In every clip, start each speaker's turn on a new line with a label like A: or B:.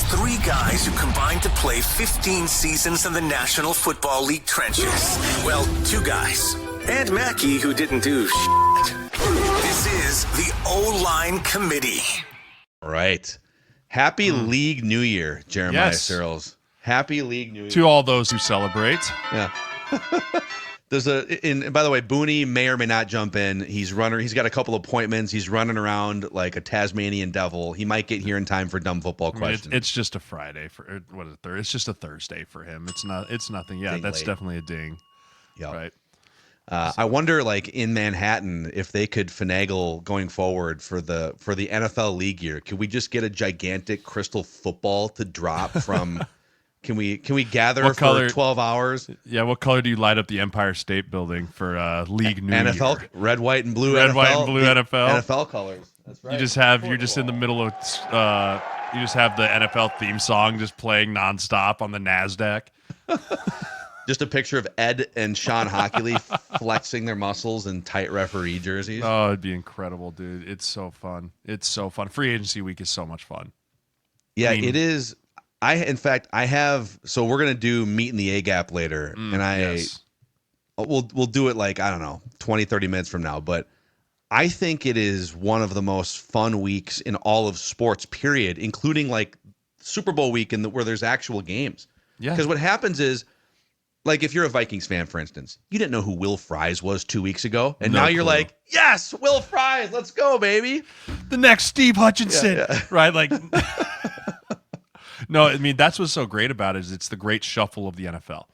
A: three guys who combined to play 15 seasons in the National Football League trenches. Well, two guys. And Mackey, who didn't do shit. This is the O-Line Committee.
B: All right. Happy League New Year, Jeremiah Sirles. Happy League New Year.
C: To all those who celebrate.
B: Yeah. And by the way, Booney may or may not jump in. He's got a couple appointments. He's running around like a Tasmanian devil. He might get here in time for dumb football questions.
C: It's just a Friday for what is it? It's just a Thursday for him. It's nothing. Yeah, that's late. Definitely a ding.
B: Yeah.
C: Right.
B: I wonder, like in Manhattan, if they could finagle going forward for the NFL league year. Could we just get a gigantic crystal football to drop from? Can we gather for 12 hours?
C: Yeah, what color do you light up the Empire State Building for League New
B: NFL,
C: Year?
B: Red, white, and blue.
C: Red,
B: NFL,
C: white, and blue NFL.
B: NFL colors. That's right.
C: You're just in the middle of you just have the NFL theme song just playing nonstop on the NASDAQ.
B: Just a picture of Ed and Sean Hockley flexing their muscles in tight referee jerseys.
C: Oh, it'd be incredible, dude. It's so fun. It's so fun. Free agency week is so much fun.
B: Yeah, it is. So we're going to do Meet in the A-Gap later. We'll do it like, I don't know, 20, 30 minutes from now. But I think it is one of the most fun weeks in all of sports, period, including like Super Bowl week where there's actual games. Yeah. Because what happens is, like if you're a Vikings fan, for instance, you didn't know who Will Fries was 2 weeks ago. And now you're like, yes, Will Fries, let's go, baby.
C: The next Steve Hutchinson, right? Like, no, I mean, that's what's so great about it is it's the great shuffle of the NFL,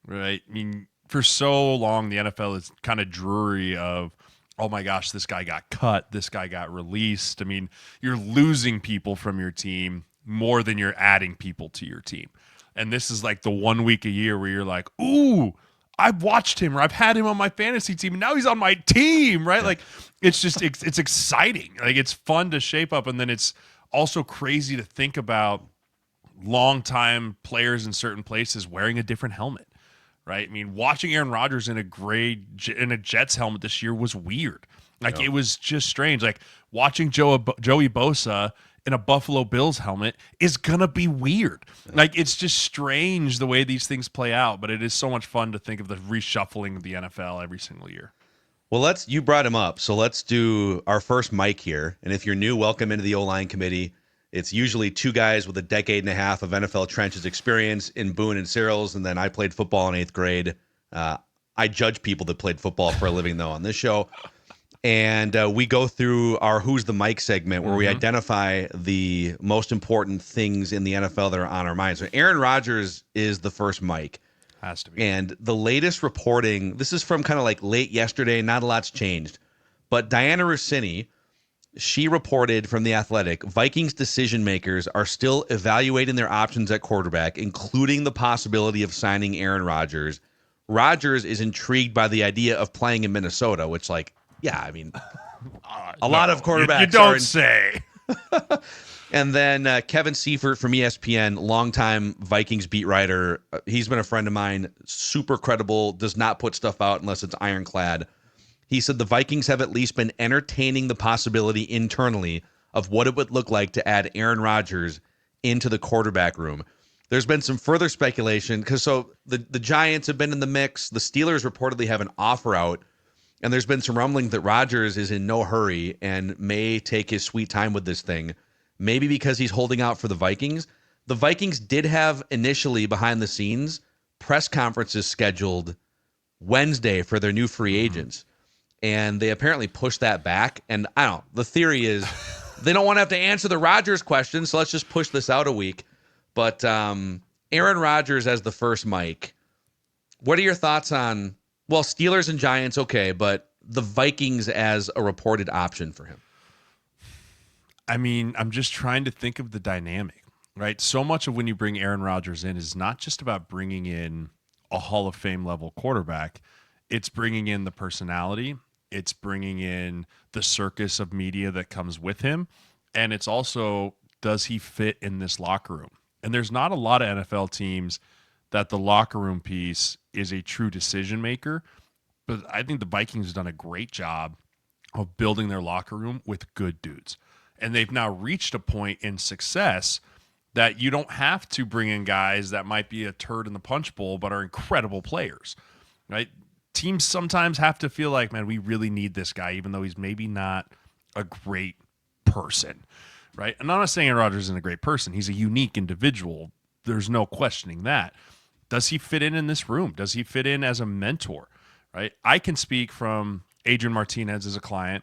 C: right? I mean, for so long, the NFL is kind of dreary of, oh my gosh, this guy got cut, this guy got released. I mean, you're losing people from your team more than you're adding people to your team. And this is like the 1 week a year where you're like, ooh, I've watched him or I've had him on my fantasy team and now he's on my team, right? Like it's just, it's exciting. Like it's fun to shape up. And then it's also crazy to think about longtime players in certain places wearing a different helmet, right? I mean, watching Aaron Rodgers in a Jets helmet this year was weird. Like it was just strange. Like watching Joey Bosa in a Buffalo Bills helmet is gonna be weird. Like it's just strange the way these things play out, but it is so much fun to think of the reshuffling of the NFL every single year.
B: Well, you brought him up, so let's do our first mic here. And if you're new, welcome into the O-Line Committee. It's usually two guys with a decade and a half of NFL trenches experience in Boone and Sirles, and then I played football in 8th grade. I judge people that played football for a living, though, on this show. And we go through our Who's the Mic segment where we identify the most important things in the NFL that are on our minds. So Aaron Rodgers is the first mic.
C: Has to be.
B: And the latest reporting, this is from kind of like late yesterday, not a lot's changed. But Diana Rossini, she reported from The Athletic, Vikings decision makers are still evaluating their options at quarterback, including the possibility of signing Aaron Rodgers. Rodgers is intrigued by the idea of playing in Minnesota, which like, yeah, I mean, a lot of quarterbacks.
C: You don't say.
B: And then Kevin Seifert from ESPN, longtime Vikings beat writer. He's been a friend of mine, super credible, does not put stuff out unless it's ironclad. He said the Vikings have at least been entertaining the possibility internally of what it would look like to add Aaron Rodgers into the quarterback room. There's been some further speculation because the Giants have been in the mix. The Steelers reportedly have an offer out. And there's been some rumbling that Rodgers is in no hurry and may take his sweet time with this thing, maybe because he's holding out for the Vikings. The Vikings did have initially behind the scenes press conferences scheduled Wednesday for their new free agents. And they apparently pushed that back. And I don't know. The theory is they don't want to have to answer the Rodgers question, so let's just push this out a week. But Aaron Rodgers as the first mic, what are your thoughts on... Well, Steelers and Giants, okay, but the Vikings as a reported option for him.
C: I mean, I'm just trying to think of the dynamic, right? So much of when you bring Aaron Rodgers in is not just about bringing in a Hall of Fame level quarterback. It's bringing in the personality. It's bringing in the circus of media that comes with him. And it's also, does he fit in this locker room? And there's not a lot of NFL teams that the locker room piece is a true decision maker. But I think the Vikings have done a great job of building their locker room with good dudes. And they've now reached a point in success that you don't have to bring in guys that might be a turd in the punch bowl but are incredible players, right? Teams sometimes have to feel like, man, we really need this guy, even though he's maybe not a great person, right? And I'm not saying Aaron Rodgers isn't a great person. He's a unique individual. There's no questioning that. Does he fit in this room? Does he fit in as a mentor, right? I can speak from Adrian Martinez as a client,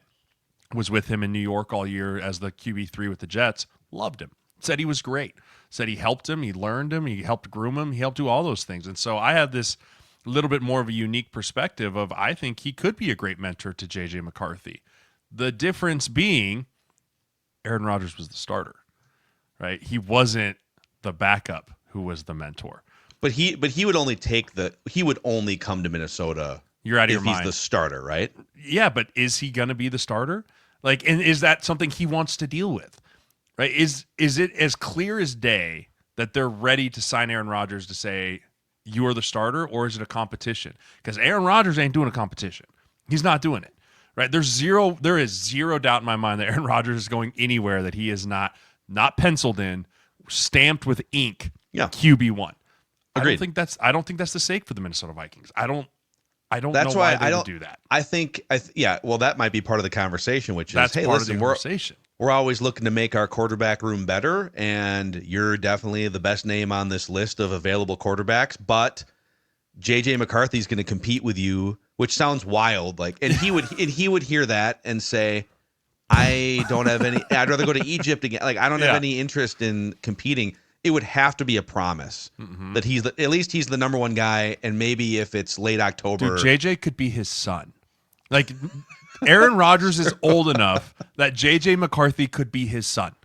C: was with him in New York all year as the QB3 with the Jets, loved him. Said he was great. Said he helped him. He learned him. He helped groom him. He helped do all those things. And so I have this little bit more of a unique perspective of I think he could be a great mentor to J.J. McCarthy. The difference being Aaron Rodgers was the starter, right? He wasn't the backup who was the mentor.
B: But he would only he would only come to Minnesota.
C: You're out of your
B: if he's
C: mind.
B: the starter, right?
C: Yeah, but is he going to be the starter? Like, and is that something he wants to deal with? Right? Is it as clear as day that they're ready to sign Aaron Rodgers to say you are the starter, or is it a competition? Because Aaron Rodgers ain't doing a competition. He's not doing it. Right? There is zero doubt in my mind that Aaron Rodgers is going anywhere that he is not penciled in, stamped with ink.
B: Yeah.
C: QB1.
B: Agreed.
C: I don't think that's the sake for the Minnesota Vikings. I don't
B: That's
C: know
B: why
C: why they would do that.
B: I think, well, that might be part of the conversation, which is,
C: That's
B: hey,
C: part
B: listen,
C: of the conversation.
B: we're always looking to make our quarterback room better, and you're definitely the best name on this list of available quarterbacks, but J.J. McCarthy's going to compete with you, which sounds wild. Like, and he would hear that and say, I don't have any, I'd rather go to Egypt again. Like, I don't have any interest in competing. It would have to be a promise that at least he's the number one guy. And maybe if it's late October,
C: dude, JJ could be his son. Like, Aaron Rodgers is old enough that JJ McCarthy could be his son.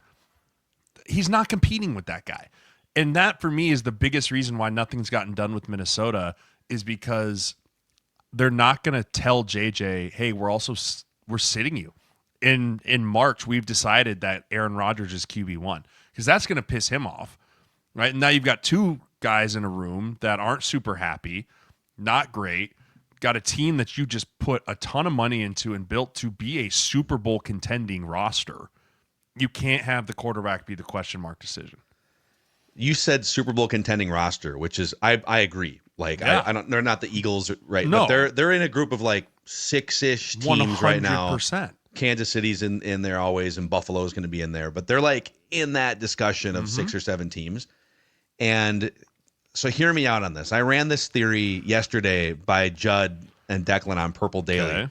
C: He's not competing with that guy. And that for me is the biggest reason why nothing's gotten done with Minnesota, is because they're not going to tell JJ, hey, we're sitting you. In March, we've decided that Aaron Rodgers is QB1, because that's going to piss him off, right? And now you've got two guys in a room that aren't super happy, not great, got a team that you just put a ton of money into and built to be a Super Bowl contending roster. You can't have the quarterback be the question mark decision.
B: You said Super Bowl contending roster, which is, I agree. Like,
C: Yeah.
B: I don't, they're not the Eagles, right?
C: No.
B: But they're in a group of like 6-ish teams right now.
C: 100%.
B: Kansas City's in there always, and Buffalo's going to be in there, but they're like in that discussion of 6 or 7 teams. And so hear me out on this. I ran this theory yesterday by Judd and Declan on Purple Daily.
C: Okay.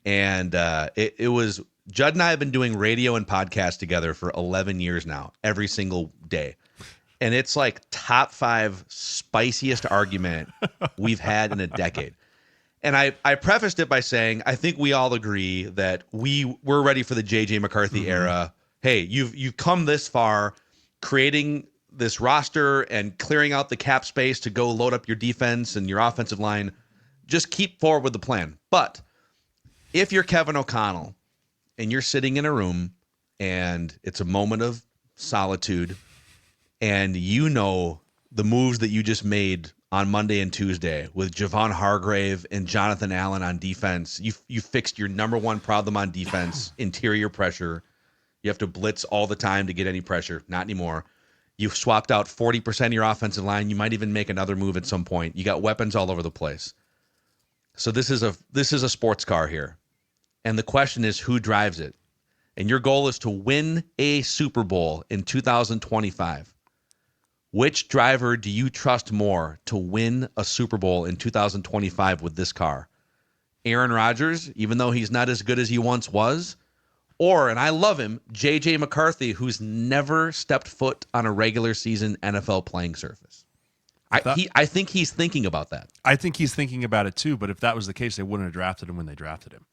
B: And it was, Judd and I have been doing radio and podcast together for 11 years now, every single day. And it's like top 5 spiciest argument we've had in a decade. And I prefaced it by saying, I think we all agree that we're ready for the J.J. McCarthy era. Hey, you've come this far, creating this roster and clearing out the cap space to go load up your defense and your offensive line. Just keep forward with the plan. But if you're Kevin O'Connell and you're sitting in a room and it's a moment of solitude, and you know the moves that you just made on Monday and Tuesday with Javon Hargrave and Jonathan Allen on defense, you fixed your number one problem on defense, interior pressure. You have to blitz all the time to get any pressure. Not anymore. You've swapped out 40% of your offensive line. You might even make another move at some point. You got weapons all over the place. So this is a sports car here. And the question is, who drives it? And your goal is to win a Super Bowl in 2025. Which driver do you trust more to win a Super Bowl in 2025 with this car? Aaron Rodgers, even though he's not as good as he once was? Or, and I love him, J.J. McCarthy, who's never stepped foot on a regular season NFL playing surface? I think he's thinking about that.
C: I think he's thinking about it too, but if that was the case, they wouldn't have drafted him when they drafted him.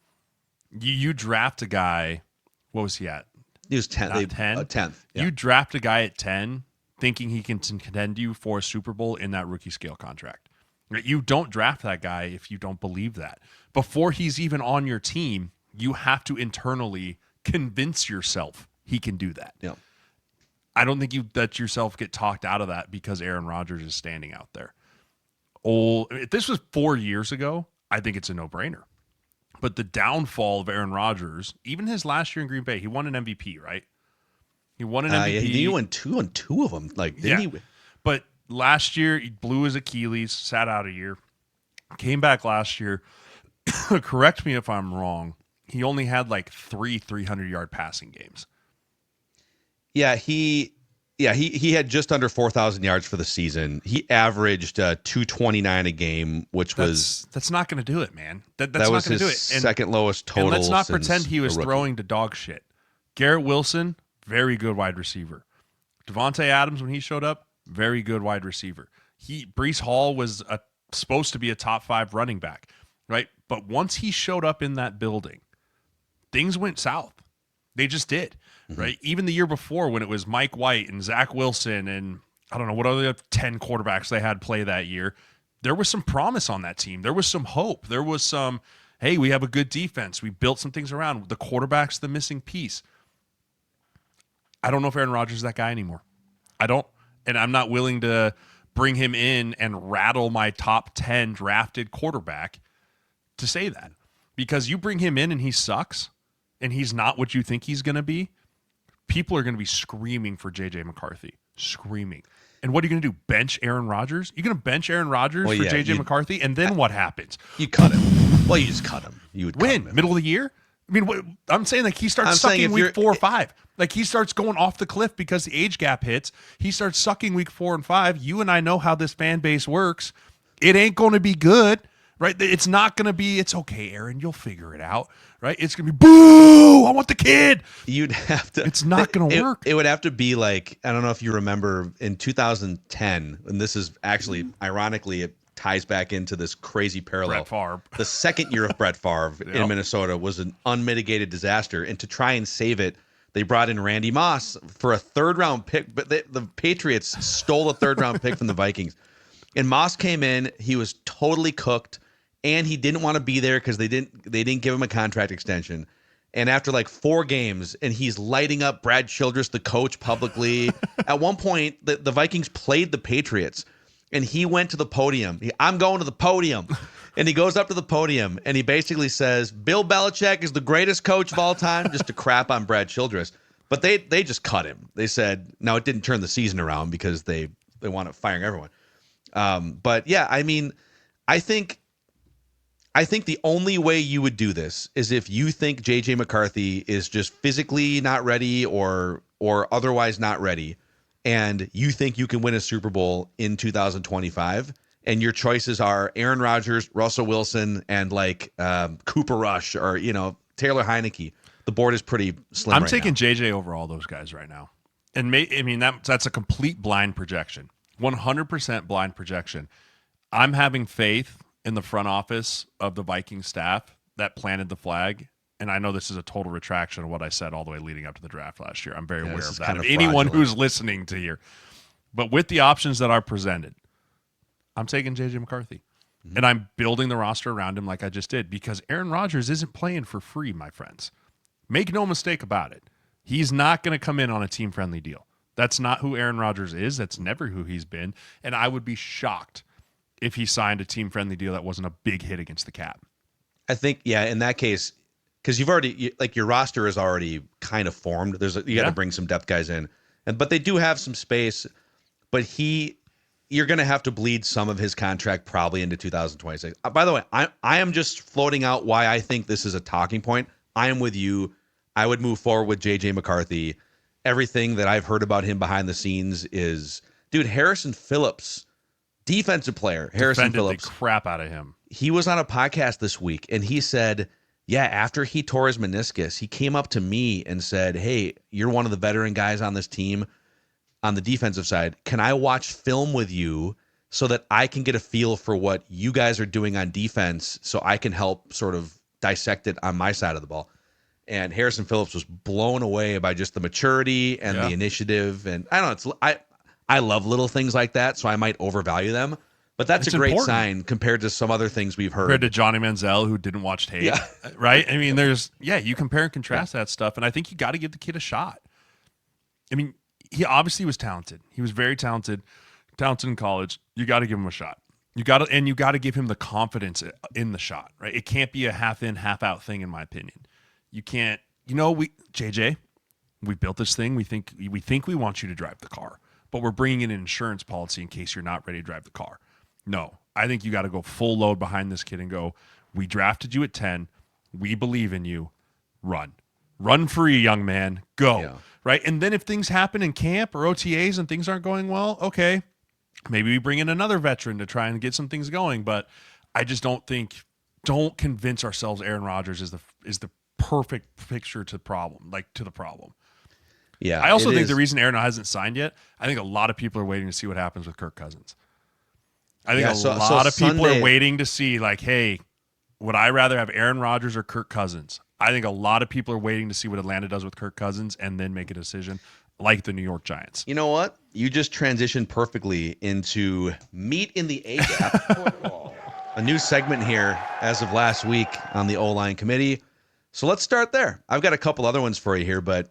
C: You draft a guy, what was he at?
B: He was 10th.
C: 10th.
B: Yeah.
C: You draft a guy at 10 thinking he can contend you for a Super Bowl in that rookie scale contract. You don't draft that guy if you don't believe that. Before he's even on your team, you have to internally convince yourself he can do that.
B: Yeah.
C: I don't think you let yourself get talked out of that because Aaron Rodgers is standing out there. If this was 4 years ago, I think it's a no-brainer. But the downfall of Aaron Rodgers, even his last year in Green Bay, he won an MVP, right? He won an MVP.
B: He won two of them. Like, didn't he?
C: But last year, he blew his Achilles, sat out a year, came back last year. Correct me if I'm wrong. He only had like 300-yard passing games.
B: Yeah, he had just under 4,000 yards for the season. He averaged 229 a game, which
C: that's not going to do it, man. That's
B: that
C: not
B: was
C: going to do it.
B: his second lowest total.
C: And let's not pretend he was throwing to dog shit. Garrett Wilson, very good wide receiver. Devontae Adams, when he showed up, very good wide receiver. Breece Hall was supposed to be a top 5 running back, right? But once he showed up in that building, things went south. They just did, right? Even the year before when it was Mike White and Zach Wilson and I don't know what other 10 quarterbacks they had play that year, there was some promise on that team. There was some hope. There was some, hey, we have a good defense. We built some things around. The quarterback's the missing piece. I don't know if Aaron Rodgers is that guy anymore. I don't, and I'm not willing to bring him in and rattle my top 10 drafted quarterback to say that. Because you bring him in and he sucks, and he's not what you think he's going to be, people are going to be screaming for J.J. McCarthy. Screaming. And what are you going to do? Bench Aaron Rodgers? You're going to bench Aaron Rodgers for J.J. McCarthy? And then what happens?
B: You cut him. Well, you just cut him. You would
C: win middle of the year? I mean, I'm saying like he starts sucking week 4 or 5. Like he starts going off the cliff because the age gap hits. He starts sucking week 4 and 5. You and I know how this fan base works. It ain't going to be good, right? It's not going to be, it's okay, Aaron, you'll figure it out, right? It's going to be, boo, I want the kid.
B: You'd have to.
C: It's not going to work.
B: It would have to be like, I don't know if you remember in 2010, and this is actually, ironically, it ties back into this crazy parallel.
C: Brett Favre.
B: The second year of Brett Favre in Minnesota was an unmitigated disaster. And to try and save it, they brought in Randy Moss for a 3rd-round pick. But the Patriots stole a 3rd-round pick from the Vikings. And Moss came in. He was totally cooked. And he didn't want to be there because they didn't give him a contract extension. And after like 4 games, and he's lighting up Brad Childress, the coach, publicly. At one point, the Vikings played the Patriots. And he went to the podium. I'm going to the podium. And he goes up to the podium and he basically says, Bill Belichick is the greatest coach of all time, just to crap on Brad Childress. But they just cut him. They said, no, it didn't turn the season around because they wound up firing everyone. But yeah, I mean, I think the only way you would do this is if you think J.J. McCarthy is just physically not ready or otherwise not ready, and you think you can win a Super Bowl in 2025, and your choices are Aaron Rodgers, Russell Wilson, and like Cooper Rush or Taylor Heineke. The board is pretty slim.
C: I'm taking JJ over all those guys right now, and that's a complete blind projection, 100% blind projection. I'm having faith in the front office of the Vikings staff that planted the flag. And I know this is a total retraction of what I said all the way leading up to the draft last year. I'm very aware of that. Anyone who's listening to here. But with the options that are presented, I'm taking J.J. McCarthy. Mm-hmm. And I'm building the roster around him like I just did because Aaron Rodgers isn't playing for free, my friends. Make no mistake about it. He's not going to come in on a team-friendly deal. That's not who Aaron Rodgers is. That's never who he's been. And I would be shocked if he signed a team-friendly deal that wasn't a big hit against the cap.
B: I think, yeah, in that case, because you've already, like, your roster is already kind of formed. You got to bring some depth guys in, but they do have some space. But you're going to have to bleed some of his contract probably into 2026. By the way, I am just floating out why I think this is a talking point. I am with you. I would move forward with J.J. McCarthy. Everything that I've heard about him behind the scenes is, dude, Harrison Phillips, defensive player, Harrison Phillips,
C: the crap out of him.
B: He was on a podcast this week, and he said, yeah, after he tore his meniscus, he came up to me and said, hey, you're one of the veteran guys on this team on the defensive side. Can I watch film with you so that I can get a feel for what you guys are doing on defense so I can help sort of dissect it on my side of the ball? And Harrison Phillips was blown away by just the maturity and the initiative. And I don't know, I love little things like that, so I might overvalue them. But that's a great sign compared to some other things we've heard.
C: Compared to Johnny Manziel, who didn't watch tape, right? I mean, you compare and contrast that stuff, and I think you got to give the kid a shot. I mean, he obviously was talented. He was very talented in college. You got to give him a shot. You got to give him the confidence in the shot, right? It can't be a half in, half out thing, in my opinion. You can't, JJ, We built this thing. We think we want you to drive the car, but we're bringing in an insurance policy in case you're not ready to drive the car. No, I think you got to go full load behind this kid and go, we drafted you at 10. We believe in you. Run free, young man. Go.
B: Yeah.
C: Right. And then if things happen in camp or OTAs and things aren't going well, okay, maybe we bring in another veteran to try and get some things going. But I just don't convince ourselves Aaron Rodgers is the perfect picture to the problem.
B: Yeah.
C: I also think the reason Aaron hasn't signed yet, I think a lot of people are waiting to see what happens with Kirk Cousins. I think a lot of people are waiting to see, like, hey, would I rather have Aaron Rodgers or Kirk Cousins? I think a lot of people are waiting to see what Atlanta does with Kirk Cousins and then make a decision, like the New York Giants.
B: You know what? You just transitioned perfectly into Meat in the A-Gap. A new segment here as of last week on the O-line committee. So let's start there. I've got a couple other ones for you here, but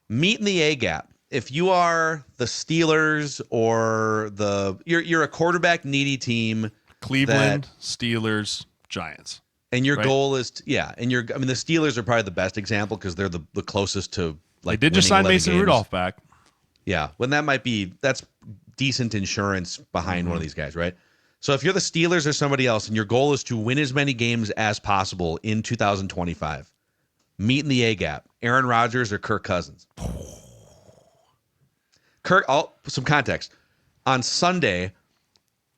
B: Meat in the A-Gap. If you are the Steelers or you're a quarterback needy team,
C: Cleveland, Steelers, Giants.
B: And your goal is the Steelers are probably the best example because they're the closest to
C: they did just sign Mason Rudolph back.
B: Yeah, that's decent insurance behind one of these guys, right? So if you're the Steelers or somebody else and your goal is to win as many games as possible in 2025, Meet in the A-Gap, Aaron Rodgers or Kirk Cousins. Some context. On Sunday,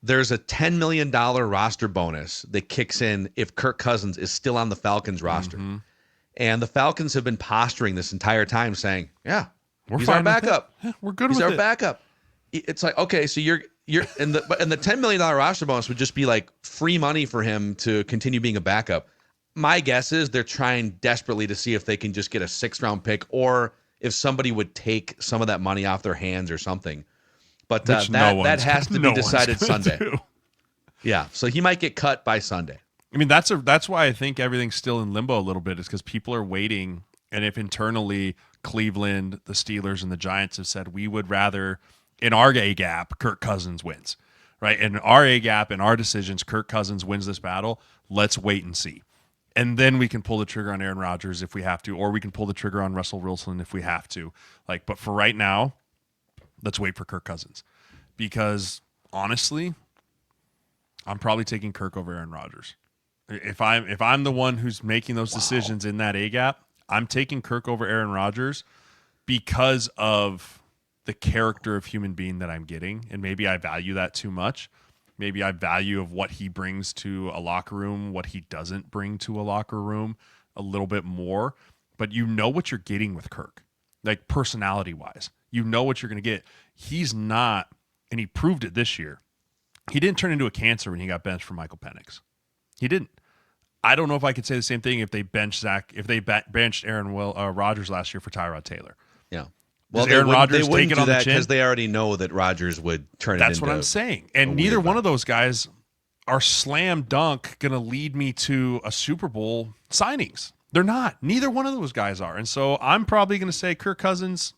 B: there's a $10 million roster bonus that kicks in if Kirk Cousins is still on the Falcons roster. Mm-hmm. And the Falcons have been posturing this entire time saying, yeah, he's our backup.
C: Yeah, we're good with it.
B: He's our backup. It's like, okay, so you're and the $10 million roster bonus would just be like free money for him to continue being a backup. My guess is they're trying desperately to see if they can just get a 6th-round pick or if somebody would take some of that money off their hands or something. But that has to be decided Sunday. Yeah, so he might get cut by Sunday.
C: I mean, that's why I think everything's still in limbo a little bit, is because people are waiting. And if internally Cleveland, the Steelers, and the Giants have said we would rather, in our A-gap, Kirk Cousins wins, right? In our A-gap, in our decisions, Kirk Cousins wins this battle. Let's wait and see. And then we can pull the trigger on Aaron Rodgers if we have to, or we can pull the trigger on Russell Wilson if we have to. But for right now, let's wait for Kirk Cousins, because honestly, I'm probably taking Kirk over Aaron Rodgers. If I'm the one who's making those decisions in that A-gap, I'm taking Kirk over Aaron Rodgers because of the character of human being that I'm getting, and maybe I value that too much. Maybe I value of what he brings to a locker room, what he doesn't bring to a locker room a little bit more. But you know what you're getting with Kirk, like personality-wise. You know what you're going to get. He's not, and he proved it this year, he didn't turn into a cancer when he got benched for Michael Penix. He didn't. I don't know if I could say the same thing if they benched Aaron Rodgers last year for Tyrod Taylor.
B: Yeah.
C: Well, Aaron Rodgers take it on the chin?
B: Because they already know that Rodgers would turn it into.
C: That's what I'm saying. And neither one of those guys are slam dunk going to lead me to a Super Bowl signings. They're not. Neither one of those guys are. And so I'm probably going to say, Kirk Cousins,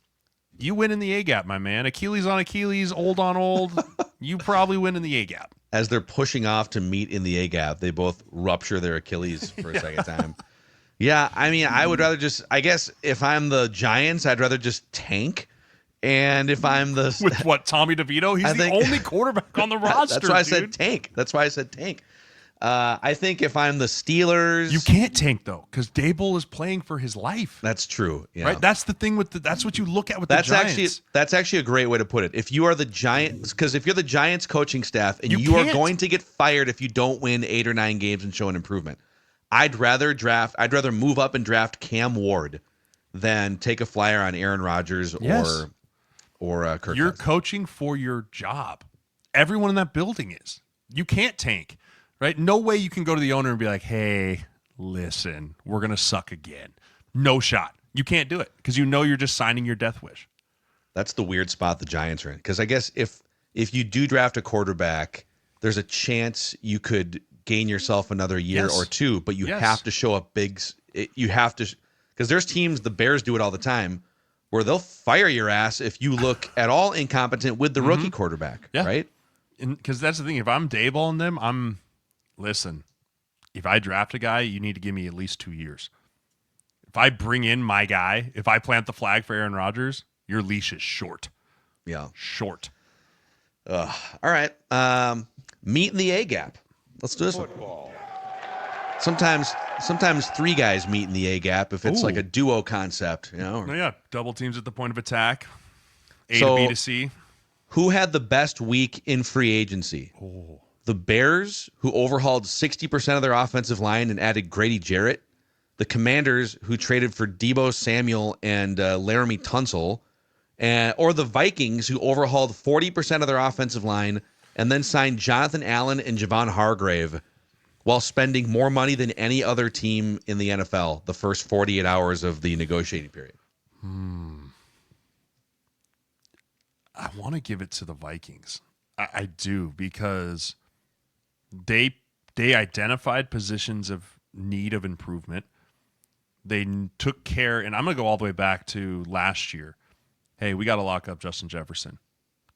C: you win in the A-gap, my man. Achilles on Achilles, old on old. You probably win in the A-gap.
B: As they're pushing off to meet in the A-gap, they both rupture their Achilles for a second time. Yeah, I mean, I would rather I guess if I'm the Giants, I'd rather just tank. And if I'm the...
C: With what, Tommy DeVito? He's the only quarterback on the roster,
B: That's why I said tank. I think if I'm the Steelers...
C: You can't tank, though, because Dable is playing for his life.
B: That's true. Yeah.
C: Right? That's the thing that's what you look at with the Giants.
B: That's actually a great way to put it. If you are the Giants... Because if you're the Giants coaching staff and you are going to get fired if you don't win 8 or 9 games and show an improvement, I'd rather move up and draft Cam Ward than take a flyer on Aaron Rodgers or Kirk Cousins.
C: You're coaching for your job. Everyone in that building is. You can't tank, right? No way you can go to the owner and be like, hey, listen, we're going to suck again. No shot. You can't do it because you know you're just signing your death wish.
B: That's the weird spot the Giants are in. Because I guess if you do draft a quarterback, there's a chance you could gain yourself another year or two, but you have to show up big. You have to, because there's teams, the Bears do it all the time, where they'll fire your ass if you look at all incompetent with the rookie quarterback, right?
C: Because that's the thing. If I'm Daboll them, listen, if I draft a guy, you need to give me at least 2 years. If I bring in my guy, if I plant the flag for Aaron Rodgers, your leash is short.
B: Yeah.
C: Short.
B: All right. Meet in the A gap. Let's do this one. Sometimes three guys meet in the A gap if it's like a duo concept,
C: Oh, yeah. Double teams at the point of attack. A
B: So-
C: to B to C.
B: Who had the best week in free agency? The Bears, who overhauled 60% of their offensive line and added Grady Jarrett. The Commanders, who traded for Deebo Samuel and Laramie Tunsil. Or the Vikings, who overhauled 40% of their offensive line and then signed Jonathan Allen and Javon Hargrave while spending more money than any other team in the NFL the first 48 hours of the negotiating period.
C: I want to give it to the Vikings. I do, because they identified positions of need of improvement. They took care, and I'm going to go all the way back to last year. Hey, we got to lock up Justin Jefferson.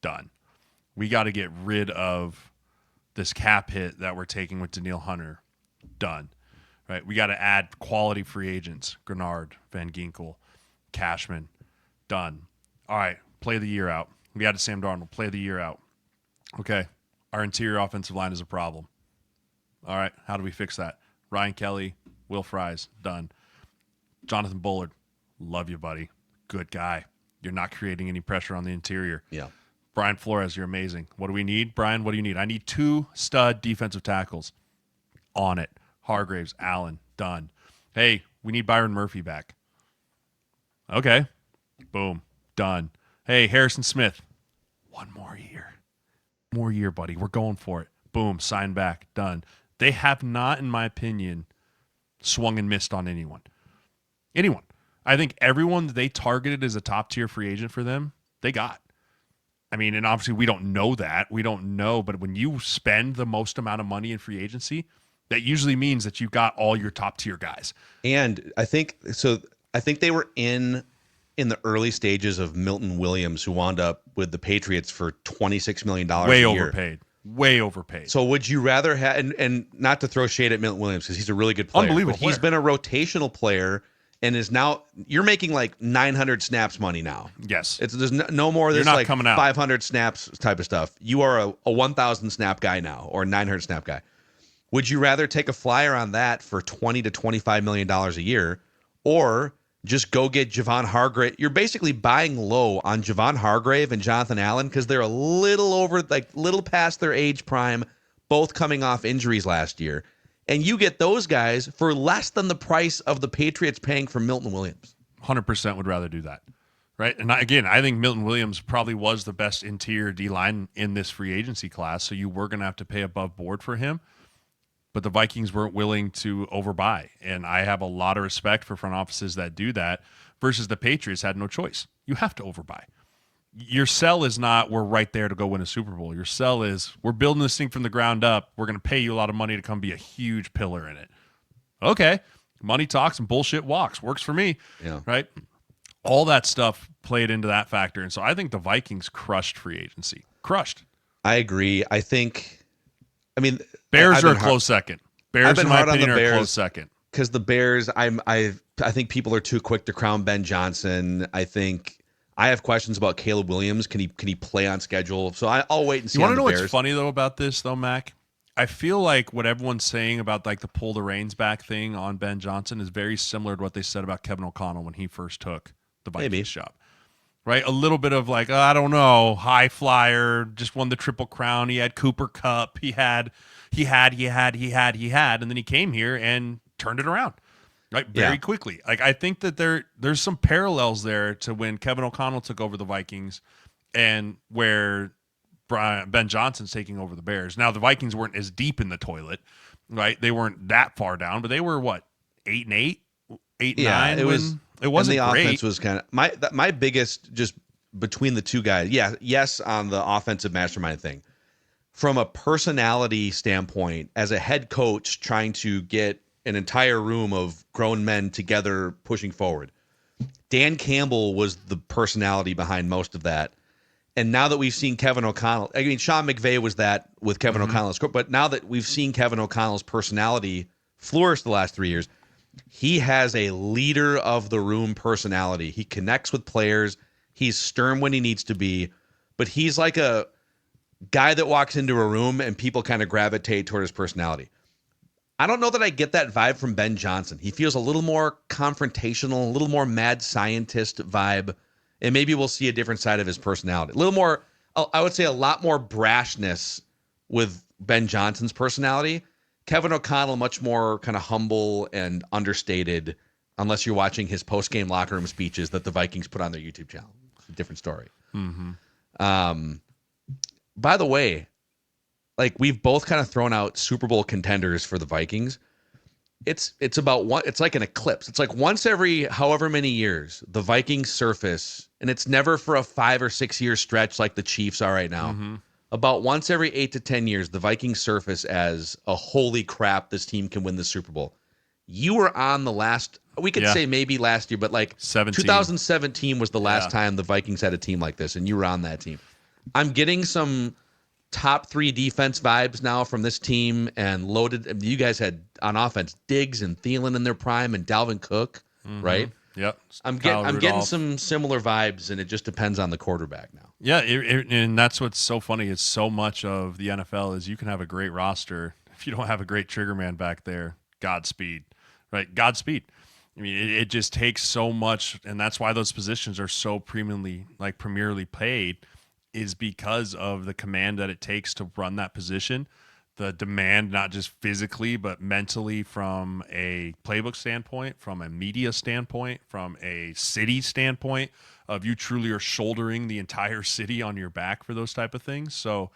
C: Done. We got to get rid of this cap hit that we're taking with Danielle Hunter. Done. Right? We got to add quality free agents. Grenard, Van Ginkel, Cashman. Done. All right, play the year out. We added Sam Darnold. Play the year out. Okay, our interior offensive line is a problem. All right, how do we fix that? Ryan Kelly, Will Fries, done. Jonathan Bullard, love you, buddy. Good guy. You're not creating any pressure on the interior.
B: Yeah.
C: Brian Flores, you're amazing. What do we need? Brian, what do you need? I need 2 stud defensive tackles. On it. Hargraves, Allen, done. Hey, we need Byron Murphy back. Okay. Boom. Done. Hey, Harrison Smith. 1 more year. More year, buddy. We're going for it. Boom. Sign back. Done. They have not, in my opinion, swung and missed on anyone. Anyone. I think everyone that they targeted as a top-tier free agent for them, they got. I mean, and obviously we don't know that. We don't know. But when you spend the most amount of money in free agency, that usually means that you got all your top-tier guys.
B: And I think they were in the early stages of Milton Williams, who wound up with the Patriots for $26 million a year.
C: Way overpaid.
B: So would you rather have, and not to throw shade at Milton Williams because he's a really good player.
C: Unbelievable
B: But he's
C: player.
B: been a rotational player and is now, you're making like 900 snaps money now.
C: Yes.
B: There's no more of this
C: You're not
B: like
C: coming out.
B: 500 snaps type of stuff. You are a 1,000 snap guy now, or a 900 snap guy. Would you rather take a flyer on that for $20 to $25 million a year, or just go get Javon Hargrave? You're basically buying low on Javon Hargrave and Jonathan Allen because they're a little past their age prime, both coming off injuries last year. And you get those guys for less than the price of the Patriots paying for Milton Williams.
C: 100% would rather do that. Right? And again, I think Milton Williams probably was the best interior D-line in this free agency class, so you were going to have to pay above board for him. But the Vikings weren't willing to overbuy. And I have a lot of respect for front offices that do that versus the Patriots had no choice. You have to overbuy. Your sell is not, we're right there to go win a Super Bowl. Your sell is, we're building this thing from the ground up. We're going to pay you a lot of money to come be a huge pillar in it. Okay. Money talks and bullshit walks. Works for me.
B: Yeah.
C: Right? All that stuff played into that factor. And so I think the Vikings crushed free agency. Crushed.
B: I agree.
C: Bears are a close second. Bears, in my opinion, are a close second.
B: Because the Bears, I think people are too quick to crown Ben Johnson. I have questions about Caleb Williams. Can he play on schedule? So I'll wait and see.
C: You want to know
B: Bears.
C: what's funny though about this though, Mac? I feel like what everyone's saying about like the pull the reins back thing on Ben Johnson is very similar to what they said about Kevin O'Connell when he first took the Vikings job. Right? A little bit of like, I don't know, high flyer, just won the Triple Crown. He had Cooper Kupp. He had, and then he came here and turned it around. Right, very quickly. Like I think that there's some parallels there to when Kevin O'Connell took over the Vikings, and where Ben Johnson's taking over the Bears. Now the Vikings weren't as deep in the toilet, right? They weren't that far down, but they were what 8-8, 8-9.
B: It wasn't. The
C: great.
B: Offense was kind of my biggest just between the two guys. Yeah, yes, on the offensive mastermind thing. From a personality standpoint, as a head coach trying to get an entire room of grown men together pushing forward, Dan Campbell was the personality behind most of that. And now that we've seen Kevin O'Connell, I mean, Sean McVay was that with Kevin O'Connell's, but now that we've seen Kevin O'Connell's personality flourish the last 3 years, He has a leader of the room personality. He connects with players. He's stern when he needs to be, but he's like a guy that walks into a room and people kind of gravitate toward his personality. I don't know that I get that vibe from Ben Johnson. He feels a little more confrontational, a little more mad scientist vibe, and maybe we'll see a different side of his personality. A little more, I would say a lot more brashness with Ben Johnson's personality. Kevin O'Connell, much more kind of humble and understated, unless you're watching his post-game locker room speeches that the Vikings put on their YouTube channel. It's a different story. By the way, like we've both kind of thrown out Super Bowl contenders for the Vikings. It's about one. It's like an eclipse. It's like once every however many years the Vikings surface, and it's never for a 5 or 6 year stretch like the Chiefs are right now. About once every 8 to 10 years, the Vikings surface as a holy crap, this team can win the Super Bowl. You were on the last. We could say maybe last year, but like 2017 was the last time the Vikings had a team like this, and you were on that team. I'm getting some top 3 defense vibes now from this team, and loaded. You guys had on offense Diggs and Thielen in their prime, and Dalvin Cook, right?
C: Yep.
B: I'm getting some similar vibes, and it just depends on the quarterback now.
C: Yeah, and that's what's so funny is so much of the NFL is you can have a great roster if you don't have a great trigger man back there. Godspeed, right? Godspeed. I mean, it just takes so much, and that's why those positions are so premierly paid, is because of the command that it takes to run that position, the demand, not just physically, but mentally from a playbook standpoint, from a media standpoint, from a city standpoint of you truly are shouldering the entire city on your back for those type of things. So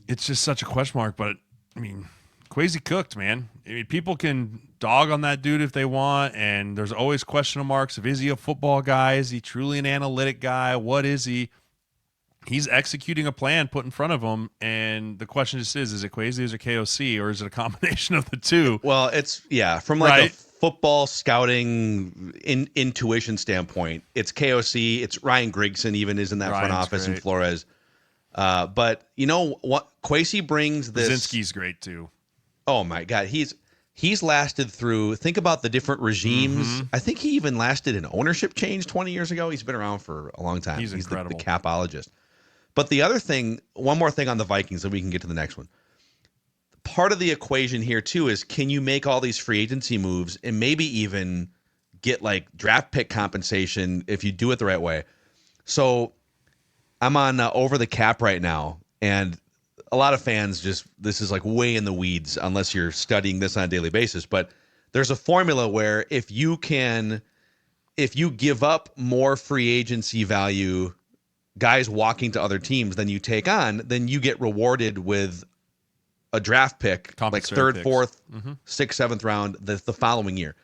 C: it's just such a question mark, but I mean, Kwesi cooked, man. I mean, people can dog on that dude if they want, and there's always question marks of, is he a football guy? Is he truly an analytic guy? What is he? He's executing a plan put in front of him, and the question just is it Kwesi, is it KOC, or is it a combination of the two?
B: Well, it's, from like a football scouting intuition standpoint, it's KOC, it's Ryan Grigson even is in that front office, and Flores. But you know what? Kwesi brings this.
C: Brzezinski's great too.
B: Oh my God. He's lasted through, think about the different regimes. I think he even lasted an ownership change 20 years ago. He's been around for a long time.
C: He's incredible.
B: The capologist. But the other thing, one more thing on the Vikings, and we can get to the next one. Part of the equation here, too, is can you make all these free agency moves and maybe even get like draft pick compensation if you do it the right way? So I'm on Over the Cap right now, and a lot of fans this is like way in the weeds unless you're studying this on a daily basis. But there's a formula where if you give up more free agency value, guys walking to other teams than you take on, then you get rewarded with a draft pick, like third, fourth, sixth, seventh round the following year.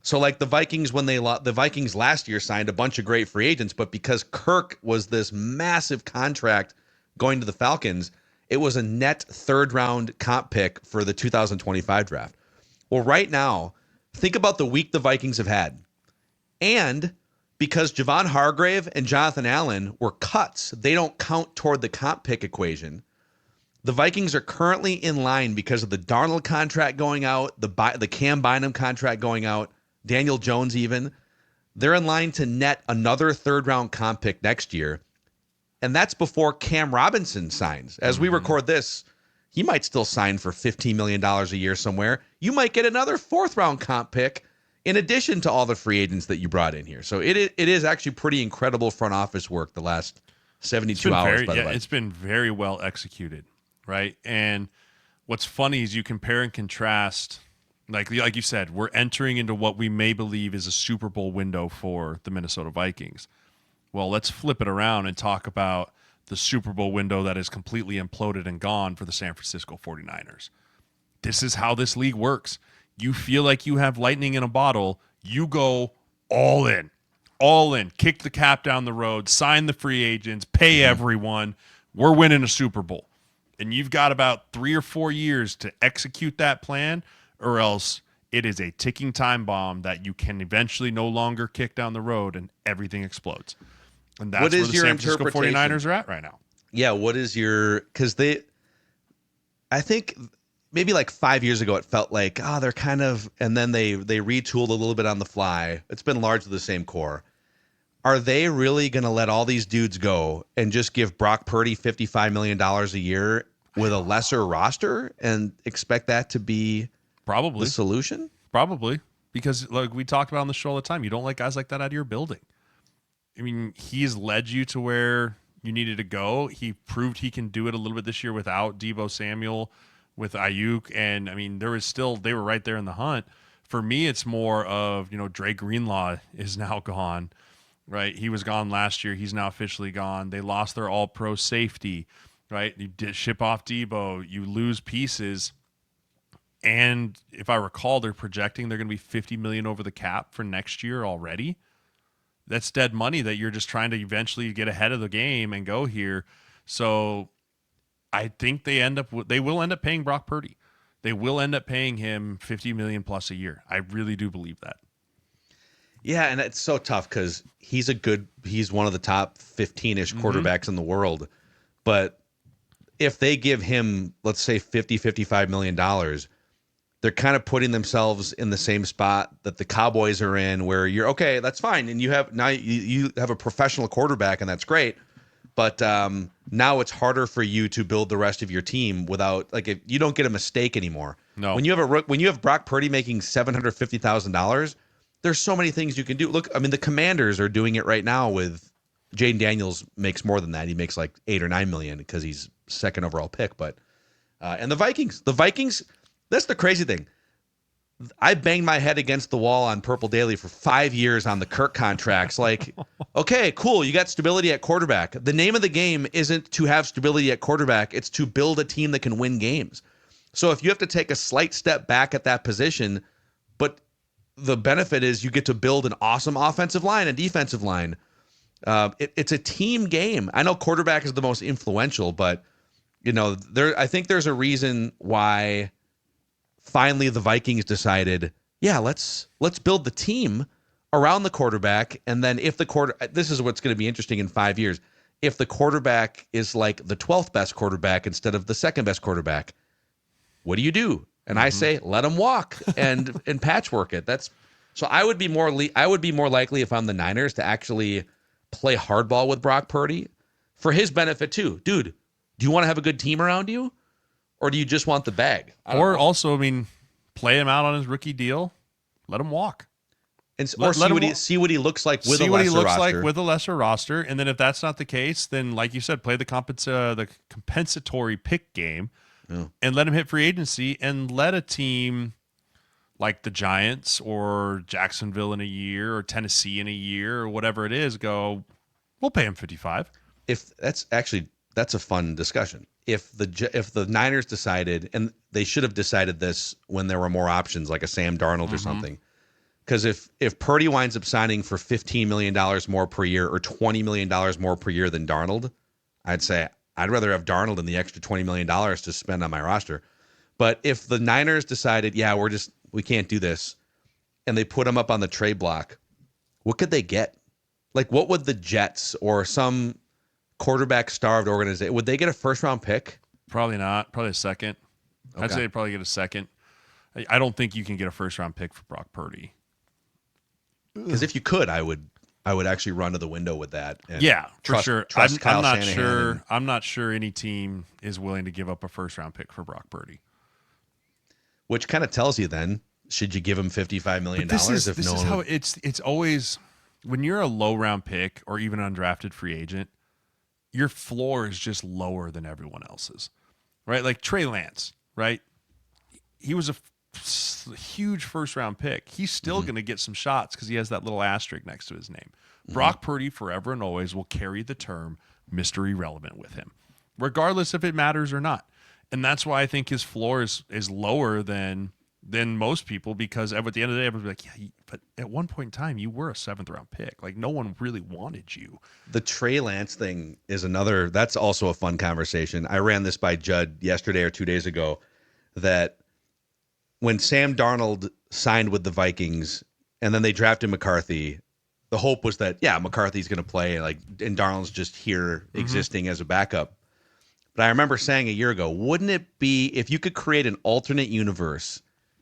B: So like the Vikings, when the Vikings last year signed a bunch of great free agents, but because Kirk was this massive contract going to the Falcons, it was a net third round comp pick for the 2025 draft. Well, right now, think about the week the Vikings have had. And because Javon Hargrave and Jonathan Allen were cuts, they don't count toward the comp pick equation. The Vikings are currently in line because of the Darnold contract going out, the Cam Bynum contract going out, Daniel Jones even. They're in line to net another third-round comp pick next year, and that's before Cam Robinson signs. As we record this, he might still sign for $15 million a year somewhere. You might get another fourth-round comp pick in addition to all the free agents that you brought in here. So it is actually pretty incredible front office work the last 72 hours, by the way.
C: It's been very well executed, right? And what's funny is you compare and contrast, like you said, we're entering into what we may believe is a Super Bowl window for the Minnesota Vikings. Well, let's flip it around and talk about the Super Bowl window that is completely imploded and gone for the San Francisco 49ers. This is how this league works. You feel like you have lightning in a bottle, you go all in, kick the cap down the road, sign the free agents, pay everyone. We're winning a Super Bowl. And you've got about 3 or 4 years to execute that plan, or else it is a ticking time bomb that you can eventually no longer kick down the road and everything explodes. And that's where the San Francisco 49ers are at right now.
B: Yeah, what is your – because I think maybe like 5 years ago, it felt like, they're kind of, and then they retooled a little bit on the fly. It's been largely the same core. Are they really going to let all these dudes go and just give Brock Purdy $55 million a year with a lesser roster and expect that to be
C: Probably
B: the solution?
C: Probably. Because like we talked about on the show all the time, you don't let guys like that out of your building. I mean, he's led you to where you needed to go. He proved he can do it a little bit this year without Deebo Samuel, with Ayuk. And I mean, they were right there in the hunt. For me, it's more of, Dre Greenlaw is now gone, right? He was gone last year. He's now officially gone. They lost their all-pro safety, right? You did ship off Deebo. You lose pieces. And if I recall, they're projecting they're going to be $50 million over the cap for next year already. That's dead money that you're just trying to eventually get ahead of the game and go here. So I think they will end up paying Brock Purdy. They will end up paying him $50 million plus a year. I really do believe that.
B: Yeah, and it's so tough because he's one of the top 15-ish quarterbacks in the world. But if they give him, let's say, $55 million, they're kind of putting themselves in the same spot that the Cowboys are in, where you're okay, that's fine. And you have a professional quarterback, and that's great. But now it's harder for you to build the rest of your team without, like, if you don't get a mistake anymore.
C: No.
B: When you have Brock Purdy making $750,000, there's so many things you can do. Look, I mean, the Commanders are doing it right now with Jaden Daniels makes more than that. He makes like $8 or $9 million because he's second overall pick. But and the Vikings, that's the crazy thing. I banged my head against the wall on Purple Daily for 5 years on the Kirk contracts. Like, okay, cool. You got stability at quarterback. The name of the game isn't to have stability at quarterback. It's to build a team that can win games. So if you have to take a slight step back at that position, but the benefit is you get to build an awesome offensive line and defensive line. It's a team game. I know quarterback is the most influential, but I think there's a reason why finally the Vikings decided, yeah, let's build the team around the quarterback. And then this is what's going to be interesting in 5 years. If the quarterback is like the 12th best quarterback instead of the second best quarterback, what do you do? And I say, let him walk and patchwork it. So I would be more likely if I'm the Niners to actually play hardball with Brock Purdy for his benefit too. Dude, do you want to have a good team around you? Or do you just want the bag?
C: Also, I mean, play him out on his rookie deal. Let him walk.
B: And see what he looks like with
C: a lesser roster. And then if that's not the case, then like you said, play the compensatory pick game and let him hit free agency and let a team like the Giants or Jacksonville in a year or Tennessee in a year or whatever it is go, we'll pay him 55.
B: That's a fun discussion. If the Niners decided, and they should have decided this when there were more options, like a Sam Darnold or something, because if Purdy winds up signing for $15 million more per year or $20 million more per year than Darnold, I'd say I'd rather have Darnold than the extra $20 million to spend on my roster. But if the Niners decided, yeah, we can't do this, and they put him up on the trade block, what could they get? Like, what would the Jets or some quarterback-starved organization, would they get a first-round pick?
C: Probably not. Probably a second. Okay. I'd say they'd probably get a second. I don't think you can get a first-round pick for Brock Purdy.
B: Because if you could, I would actually run to the window with that. And
C: for sure.
B: Trust Kyle
C: I'm not
B: Shanahan
C: sure. I'm not sure any team is willing to give up a first-round pick for Brock Purdy.
B: Which kind of tells you then, should you give him $55 million?
C: It's always when you're a low-round pick or even undrafted free agent, your floor is just lower than everyone else's, right? Like Trey Lance, right? He was a huge first-round pick. He's still going to get some shots because he has that little asterisk next to his name. Brock Purdy forever and always will carry the term Mr. Irrelevant with him, regardless if it matters or not. And that's why I think his floor is lower than most people, because at the end of the day, everybody's like, yeah, but at one point in time, you were a 7th-round pick. Like, no one really wanted you.
B: The Trey Lance thing is that's also a fun conversation. I ran this by Judd yesterday or 2 days ago, that when Sam Darnold signed with the Vikings and then they drafted McCarthy, the hope was that, yeah, McCarthy's going to play, and Darnold's just here existing as a backup. But I remember saying a year ago, wouldn't it be if you could create an alternate universe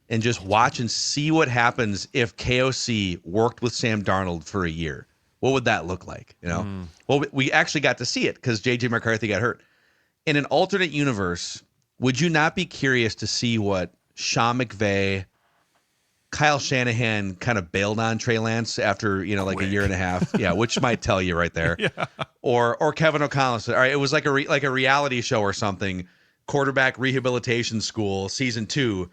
B: and just watch and see what happens if KOC worked with Sam Darnold for a year? What would that look like? Well, we actually got to see it because JJ McCarthy got hurt. In an alternate universe, would you not be curious to see what Sean McVay, Kyle Shanahan kind of bailed on Trey Lance after, like a year and a half? Yeah, which might tell you right there.
C: Yeah.
B: Or Kevin O'Connell said, all right, it was like a reality show or something. Quarterback rehabilitation school, season 2.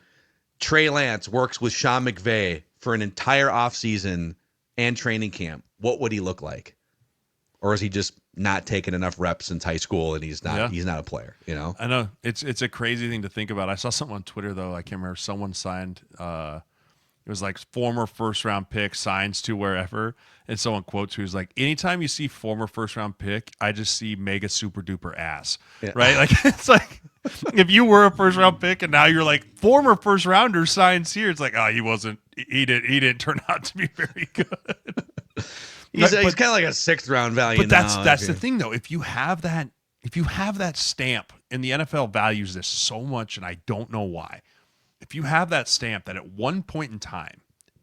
B: Trey Lance works with Sean McVay for an entire offseason and training camp. What would he look like? Or is he just not taking enough reps since high school and he's not a player,
C: I know. It's a crazy thing to think about. I saw something on Twitter though. I can't remember. Someone signed it was like former first round pick signs to wherever, and someone quotes who's like, anytime you see former first round pick, I just see mega super duper ass. Yeah. Right? Like it's like if you were a first round pick and now you're like former first rounder signs here, it's like, oh, he didn't turn out to be very good.
B: He's kind of like a 6th round value.
C: But that's the thing though. If you have that stamp, and the NFL values this so much, and I don't know why. If you have that stamp that at one point in time,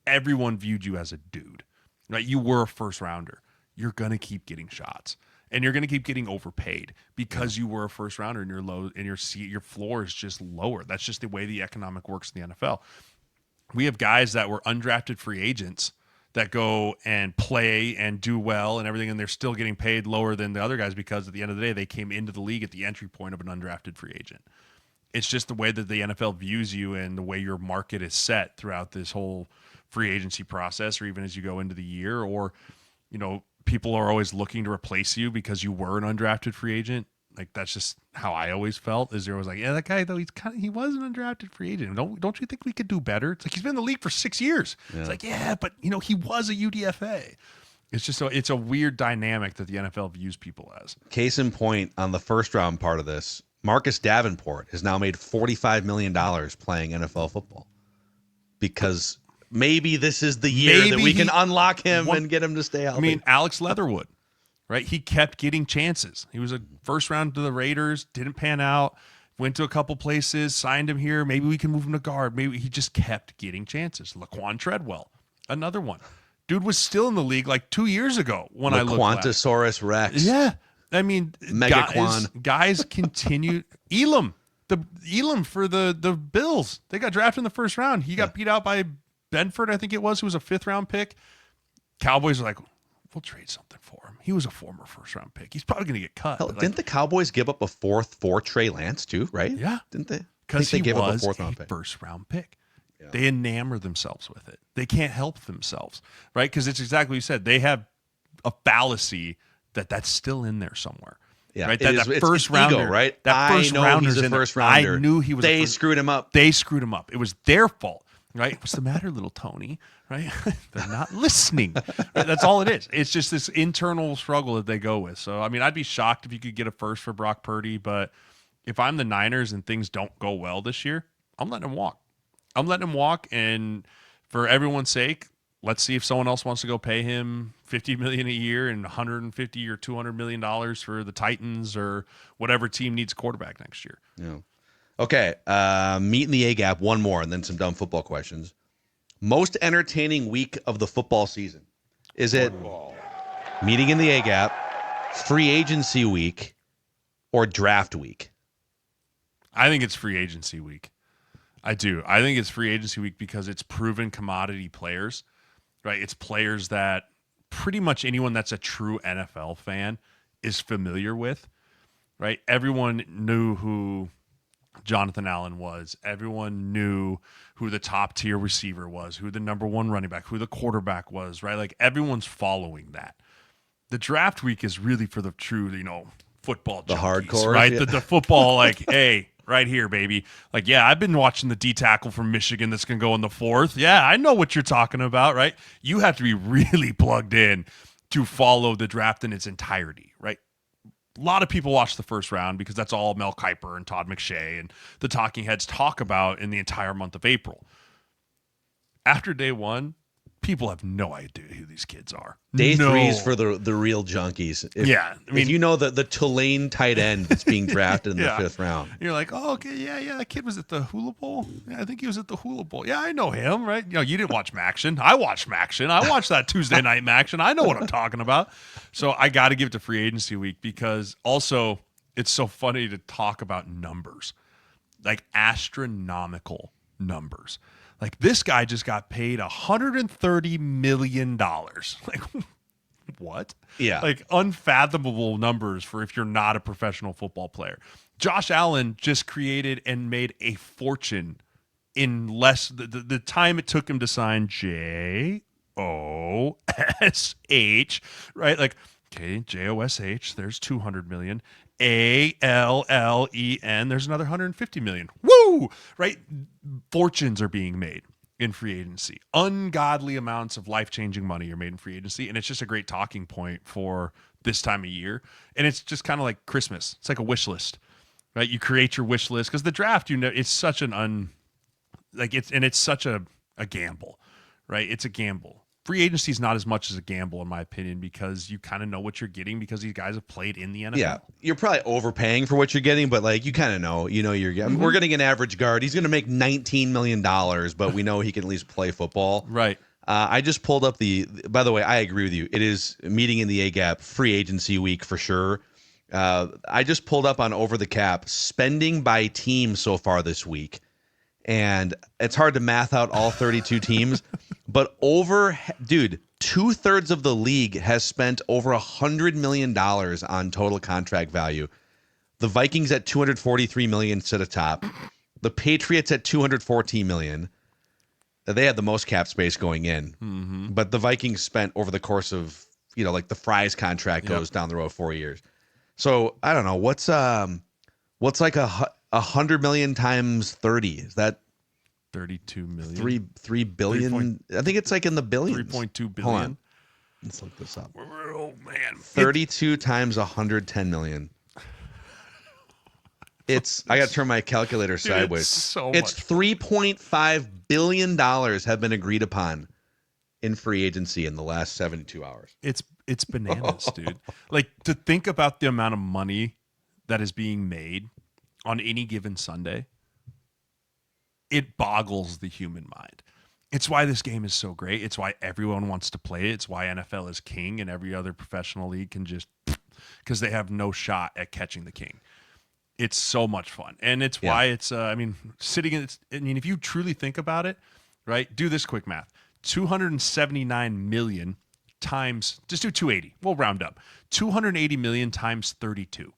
C: everyone viewed you as a dude, right? You were a first rounder. You're going to keep getting shots, and you're going to keep getting overpaid because you were a first rounder and your floor is just lower. That's just the way the economic works in the NFL. We have guys that were undrafted free agents that go and play and do well and everything, and they're still getting paid lower than the other guys because at the end of the day, they came into the league at the entry point of an undrafted free agent. It's just the way that the NFL views you and the way your market is set throughout this whole free agency process, or even as you go into the year, or, people are always looking to replace you because you were an undrafted free agent. Like, that's just how I always felt, is there was like, yeah, that guy though, he was an undrafted free agent. Don't you think we could do better? It's like, he's been in the league for 6 years. Yeah. It's like, yeah, but he was a UDFA. It's just it's a weird dynamic that the NFL views people as.
B: Case in point on the first round part of this, Marcus Davenport has now made $45 million playing NFL football because maybe this is the year that we can unlock him and get him to stay healthy.
C: I mean, Alex Leatherwood, right? He kept getting chances. He was a first round to the Raiders, didn't pan out, went to a couple places, signed him here. Maybe we can move him to guard. Maybe he just kept getting chances. Laquan Treadwell, another one. Dude was still in the league like 2 years ago when I looked at it.
B: Laquantosaurus Rex.
C: Yeah. I mean, guys continue. Elam for the Bills. They got drafted in the first round. He got beat out by Benford, I think it was, who was a 5th round pick. Cowboys are like, we'll trade something for him. He was a former first round pick. He's probably going to get cut.
B: Hell, didn't the Cowboys give up a 4th for Trey Lance too, right?
C: Yeah.
B: Didn't they?
C: Because he
B: gave
C: was
B: up a 4th round pick.
C: First round pick. Yeah. They enamor themselves with it. They can't help themselves, right? Because it's exactly what you said. They have a fallacy that's still in there somewhere.
B: Yeah,
C: right. That first rounder,
B: ego, right?
C: That first rounder's
B: he's a first rounder.
C: I knew he was.
B: They screwed him up.
C: They screwed him up. It was their fault, right? What's the matter, little Tony? Right? They're not listening. Right? That's all it is. It's just this internal struggle that they go with. So, I mean, I'd be shocked if you could get a first for Brock Purdy, but if I'm the Niners and things don't go well this year, I'm letting him walk. And for everyone's sake, let's see if someone else wants to go pay him $50 million a year and $150 or $200 million for the Titans or whatever team needs a quarterback next year.
B: Yeah. Okay. Meet in the A gap. One more, and then some dumb football questions. Most entertaining week of the football season. Is it meeting in the A gap, free agency week, or draft week?
C: I think it's free agency week. I do. I think it's free agency week because it's proven commodity players, right? It's players that pretty much anyone that's a true NFL fan is familiar with, right? Everyone knew who Jonathan Allen was. Everyone knew who the top tier receiver was, who the number 1 running back, who the quarterback was, right? Like everyone's following that. The draft week is really for the true, football junkies,
B: the hardcore,
C: right?
B: Yeah.
C: The football, like, hey, right here, baby. Like, yeah, I've been watching the D tackle from Michigan that's going to go in the 4th. Yeah, I know what you're talking about, right? You have to be really plugged in to follow the draft in its entirety, right? A lot of people watch the first round because that's all Mel Kiper and Todd McShay and the talking heads talk about in the entire month of April. After day 1, people have no idea who these kids are.
B: Day 3 is for the real junkies. If you know the Tulane tight end that's being drafted in the 5th round.
C: You're like, oh, okay, yeah, that kid was at the Hula Bowl. Yeah, I think he was at the Hula Bowl. Yeah, I know him, right? You didn't watch Maction. I watched Maction. I watched that Tuesday night Maction. I know what I'm talking about. So I got to give it to free agency week because also it's so funny to talk about numbers, like astronomical numbers. Like this guy just got paid $130 million. Like what?
B: Yeah.
C: Like unfathomable numbers for if you're not a professional football player. Josh Allen just created and made a fortune in less the time it took him to sign Josh, right? Like, okay, Josh, there's 200 million. ALLEN, there's another 150 million. Woo! Right? Fortunes are being made in free agency. Ungodly amounts of life-changing money are made in free agency, and it's just a great talking point for this time of year. And it's just kind of like Christmas. It's like a wish list, right? You create your wish list because the draft, it's such it's such a gamble, right? It's a gamble. Free agency is not as much as a gamble, in my opinion, because you kind of know what you're getting because these guys have played in the NFL.
B: Yeah, you're probably overpaying for what you're getting, but like you kind of know, you're getting. We're getting an average guard. He's going to make $19 million, but we know he can at least play football.
C: Right.
B: I just pulled up by the way, I agree with you. It is meeting in the A-gap free agency week for sure. I just pulled up on Over the Cap spending by team so far this week. And it's hard to math out all 32 teams, but 2/3 of the league has spent over $100 million on total contract value. The Vikings at $243 million sit atop. The Patriots at $214 million. They had the most cap space going in, but the Vikings spent over the course of, like the Fries contract goes down the road 4 years. So I don't know what's like 100 million times 30. Is that
C: 32 million?
B: 3 billion? I think it's like in the billions.
C: 3.2 billion.
B: Hold on. Let's look this up.
C: Oh man.
B: 32 times 110 million. I got to turn my calculator sideways. It's $3.5 billion have been agreed upon in free agency in the last 72 hours.
C: It's bananas, dude. Like to think about the amount of money that is being made on any given Sunday, it boggles the human mind. It's why this game is so great. It's why everyone wants to play it. It's why NFL is king and every other professional league can just, because they have no shot at catching the king. It's so much fun. And it's why it's, if you truly think about it, right, do this quick math. 279 million times, just do 280. We'll round up. 280 million times 32.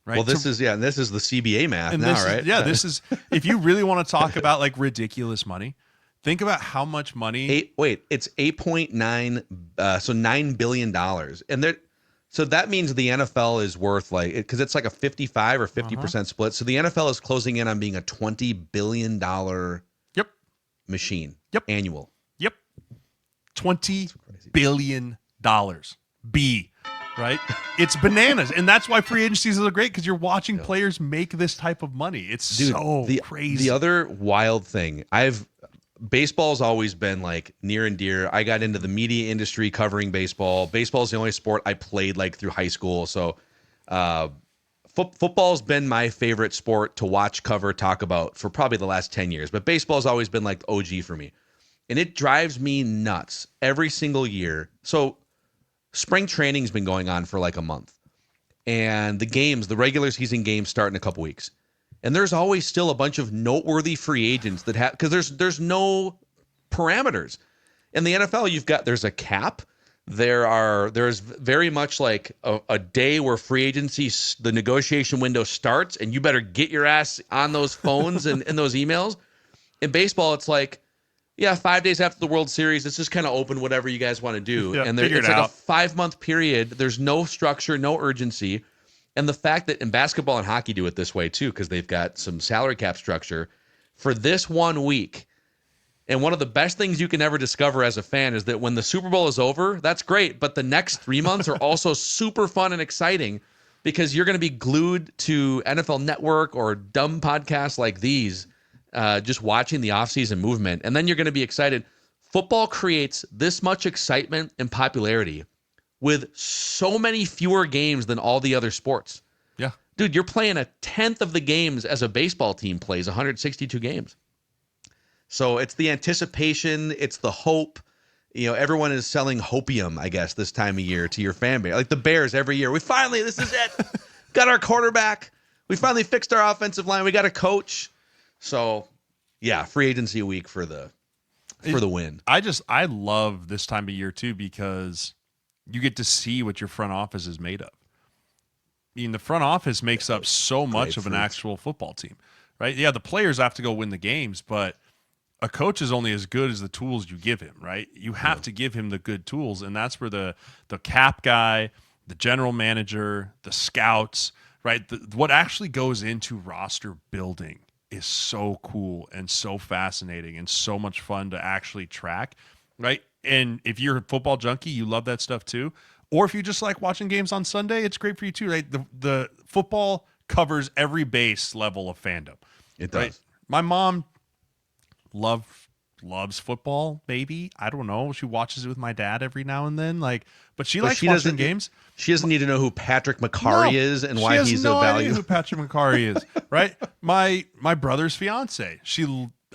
C: Right?
B: Well, this is the CBA math now, right?
C: This is, if you really want to talk about like ridiculous money, think about how much money.
B: It's 8.9, so $9 billion. And so that means the NFL is worth because it's like a 55 or 50% split. So the NFL is closing in on being a $20 billion machine. Annual.
C: Yep. $20 billion. Right? It's bananas. And that's why free agencies are great because you're watching players make this type of money. It's so crazy.
B: The other wild thing, baseball's always been like near and dear. I got into the media industry covering baseball. Baseball's the only sport I played like through high school. So football's been my favorite sport to watch, cover, talk about for probably the last 10 years. But baseball's always been like OG for me. And it drives me nuts every single year. So spring training's been going on for like a month. And the regular season games start in a couple weeks. And there's always still a bunch of noteworthy free agents that have, because there's no parameters. In the NFL, there's a cap. There's very much like a day where free agency, the negotiation window starts, and you better get your ass on those phones and those emails. In baseball, it's like, 5 days after the World Series, it's just kind of open, whatever you guys want to do. And it's like a 5-month period. There's no structure, no urgency. And the fact that in basketball and hockey do it this way too, because they've got some salary cap structure for this 1 week. And one of the best things you can ever discover as a fan is that when the Super Bowl is over, that's great. But the next 3 months are also super fun and exciting because you're going to be glued to NFL Network or dumb podcasts like these, just watching the offseason movement. And then you're going to be excited. football creates this much excitement and popularity with so many fewer games than all the other sports.
C: Yeah.
B: Dude, you're playing a tenth of the games as a baseball team plays, 162 games. So it's the anticipation, it's the hope. You know, everyone is selling hopium, I guess, this time of year to your fan base. Like the Bears every year. This is it. Got our quarterback. We finally fixed our offensive line. We got a coach. So, yeah, free agency week for the win.
C: I love this time of year too, because you get to see what your front office is made of. I mean, the front office makes up so much of an actual football team, right? Yeah, the players have to go win the games, but a coach is only as good as the tools you give him, right? You have to give him the good tools, and that's where the cap guy, the general manager, the scouts, right? What actually goes into roster building is so cool and so fascinating and so much fun to actually track, right? And if you're a football junkie, you love that stuff too. Or if you just like watching games on Sunday, it's great for you too, right? The football covers every base level of fandom.
B: It does.
C: Right? My mom loves football, maybe. I don't know. She watches it with my dad every now and then. But she likes watching games.
B: She doesn't need to know who Patrick McCarry is and why he's a value.
C: She has no idea who Patrick McCarry is, right? My brother's fiance.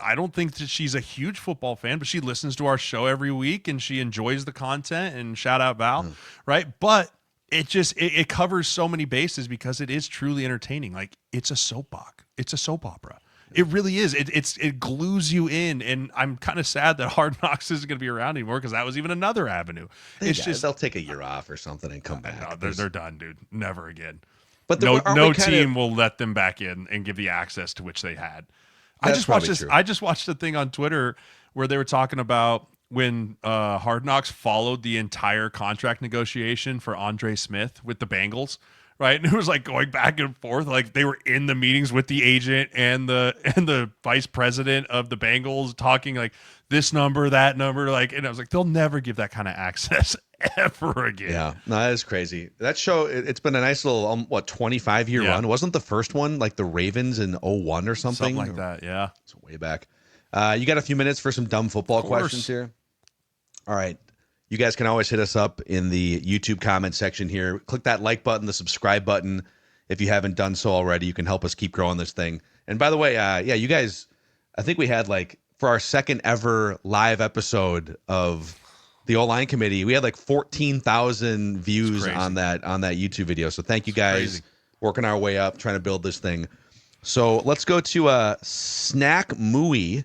C: I don't think that she's a huge football fan, but she listens to our show every week and she enjoys the content, and shout out Val, right? But it covers so many bases because it is truly entertaining. Like, it's a soap opera. It's a soap opera. It really is. It glues you in, and I'm kind of sad that Hard Knocks isn't going to be around anymore, because that was even another avenue.
B: They'll take a year off or something and come back.
C: No, they're done, dude. Never again.
B: But
C: no team will let them back in and give the access to which they had. I just watched a thing on Twitter where they were talking about when Hard Knocks followed the entire contract negotiation for Andre Smith with the Bengals. Right. And it was like going back and forth. Like, they were in the meetings with the agent and the vice president of the Bengals talking like this number, that number. Like, and I was like, they'll never give that kind of access ever again.
B: Yeah. No, that is crazy. That show, it's been a nice little, 25-year run. Wasn't the first one like the Ravens in 01 or something?
C: Something like that. Yeah.
B: It's way back. You got a few minutes for some dumb football questions here? All right. You guys can always hit us up in the YouTube comment section here. Click that like button, the subscribe button. If you haven't done so already, you can help us keep growing this thing. And by the way, you guys, I think we had for our second ever live episode of the O-line committee, we had 14,000 views on that YouTube video. So thank you guys. Working our way up, trying to build this thing. So let's go to Snack Mooey.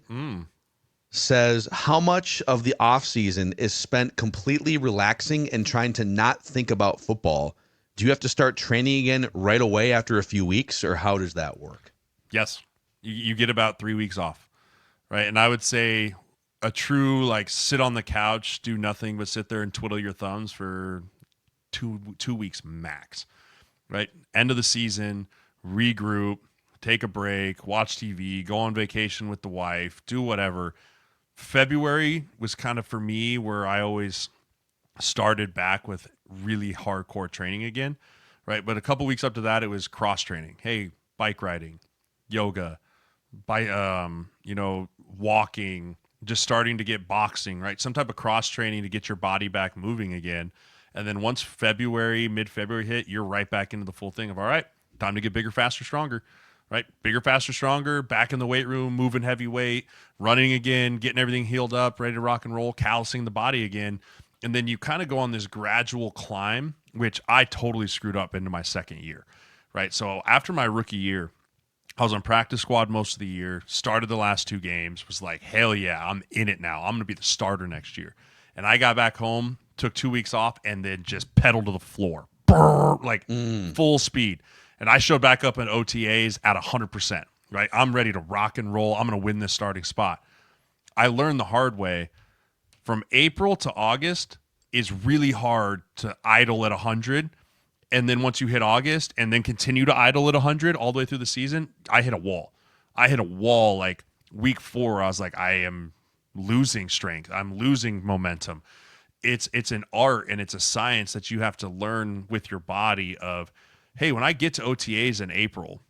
B: Says, how much of the offseason is spent completely relaxing and trying to not think about football? Do you have to start training again right away after a few weeks, or how does that work?
C: Yes. You get about 3 weeks off, right? And I would say a true, sit on the couch, do nothing but sit there and twiddle your thumbs for two weeks max, right? End of the season, regroup, take a break, watch TV, go on vacation with the wife, do whatever. February was kind of for me where I always started back with really hardcore training again, right? But a couple weeks up to that, it was cross training. Hey, bike riding, yoga, walking, just starting to get boxing, right? Some type of cross training to get your body back moving again. And then once mid-February hit, you're right back into the full thing of, all right, time to get bigger, faster, stronger. Right? Bigger, faster, stronger, back in the weight room, moving heavy weight, running again, getting everything healed up, ready to rock and roll, callousing the body again. And then you kind of go on this gradual climb, which I totally screwed up into my second year, right? So after my rookie year, I was on practice squad most of the year, started the last 2 games, was like, hell yeah, I'm in it now. I'm going to be the starter next year. And I got back home, took 2 weeks off, and then just pedaled to the floor, full speed. And I showed back up in OTAs at 100%, right? I'm ready to rock and roll. I'm going to win this starting spot. I learned the hard way. From April to August is really hard to idle at 100. And then once you hit August and then continue to idle at 100 all the way through the season, I hit a wall. Week 4. I was like, I am losing strength. I'm losing momentum. It's an art and it's a science that you have to learn with your body of, hey, when I get to OTAs in April,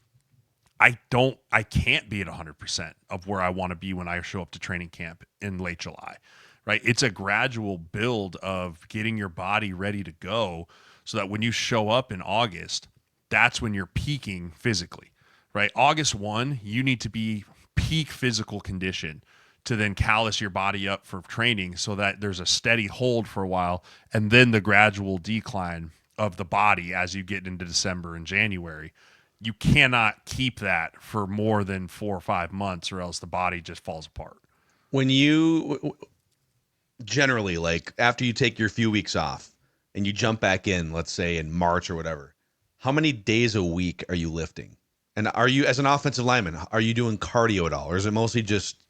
C: I can't be at 100% of where I want to be when I show up to training camp in late July, right? It's a gradual build of getting your body ready to go so that when you show up in August, that's when you're peaking physically, right? August 1, you need to be peak physical condition to then callus your body up for training so that there's a steady hold for a while, and then the gradual decline of the body as you get into December and January. You cannot keep that for more than 4 or 5 months, or else the body just falls apart.
B: When you generally, like after you take your few weeks off and you jump back in, let's say in March or whatever, how many days a week are you lifting? And are you, as an offensive lineman, are you doing cardio at all? Or is it mostly just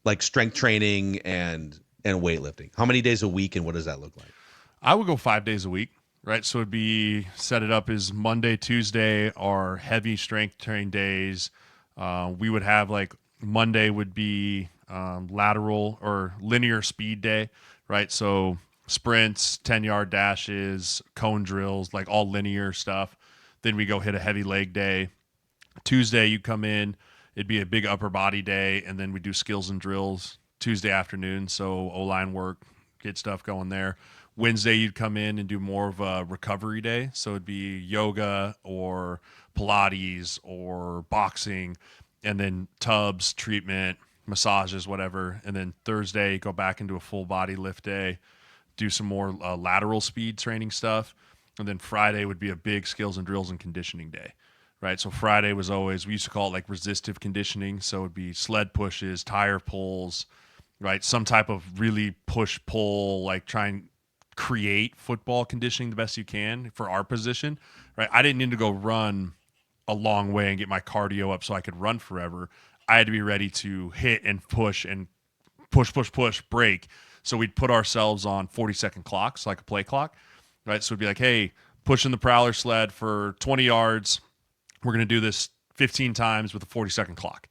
B: like strength training and weightlifting? How many days a week, and what does that look like?
C: I would go 5 days a week, right? So it'd be set it up as Monday, Tuesday are heavy strength training days. We would have like Monday would be lateral or linear speed day, right? So sprints, 10-yard dashes, cone drills, like all linear stuff. Then we go hit a heavy leg day. Tuesday you come in, it'd be a big upper body day, and then we do skills and drills Tuesday afternoon. So O-line work, get stuff going there. Wednesday you'd come in and do more of a recovery day. So it'd be yoga or Pilates or boxing, and then tubs, treatment, massages, whatever. And then Thursday, go back into a full body lift day, do some more lateral speed training stuff. And then Friday would be a big skills and drills and conditioning day, right? So Friday was always, we used to call it like resistive conditioning. So it'd be sled pushes, tire pulls, right? Some type of really push-pull, like try and create football conditioning the best you can for our position, right? I didn't need to go run a long way and get my cardio up so I could run forever. I had to be ready to hit and push, break. So we'd put ourselves on 40-second clocks, like a play clock, right? So it'd be like, hey, pushing the prowler sled for 20 yards. We're going to do this 15 times with a 40-second clock,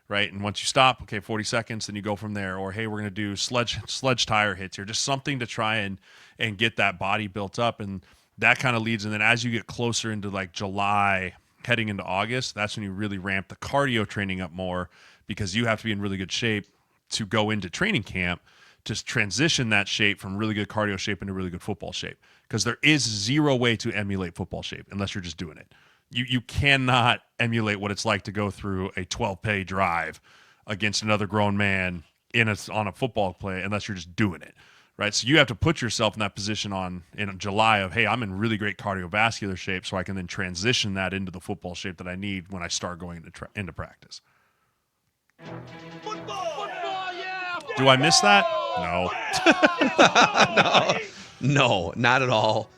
C: right? And once you stop, okay, 40 seconds, then you go from there. Or, hey, we're going to do sledge tire hits here, just something to try and get that body built up. And that kind of leads. And then as you get closer into like July, heading into August, that's when you really ramp the cardio training up more, because you have to be in really good shape to go into training camp to transition that shape from really good cardio shape into really good football shape. Because there is zero way to emulate football shape unless you're just doing it. You cannot emulate what it's like to go through a 12-pay drive against another grown man on a football play unless you're just doing it, right? So you have to put yourself in that position in July of, hey, I'm in really great cardiovascular shape, so I can then transition that into the football shape that I need when I start going into practice. Football, yeah! Do I miss that? No.
B: No, not at all.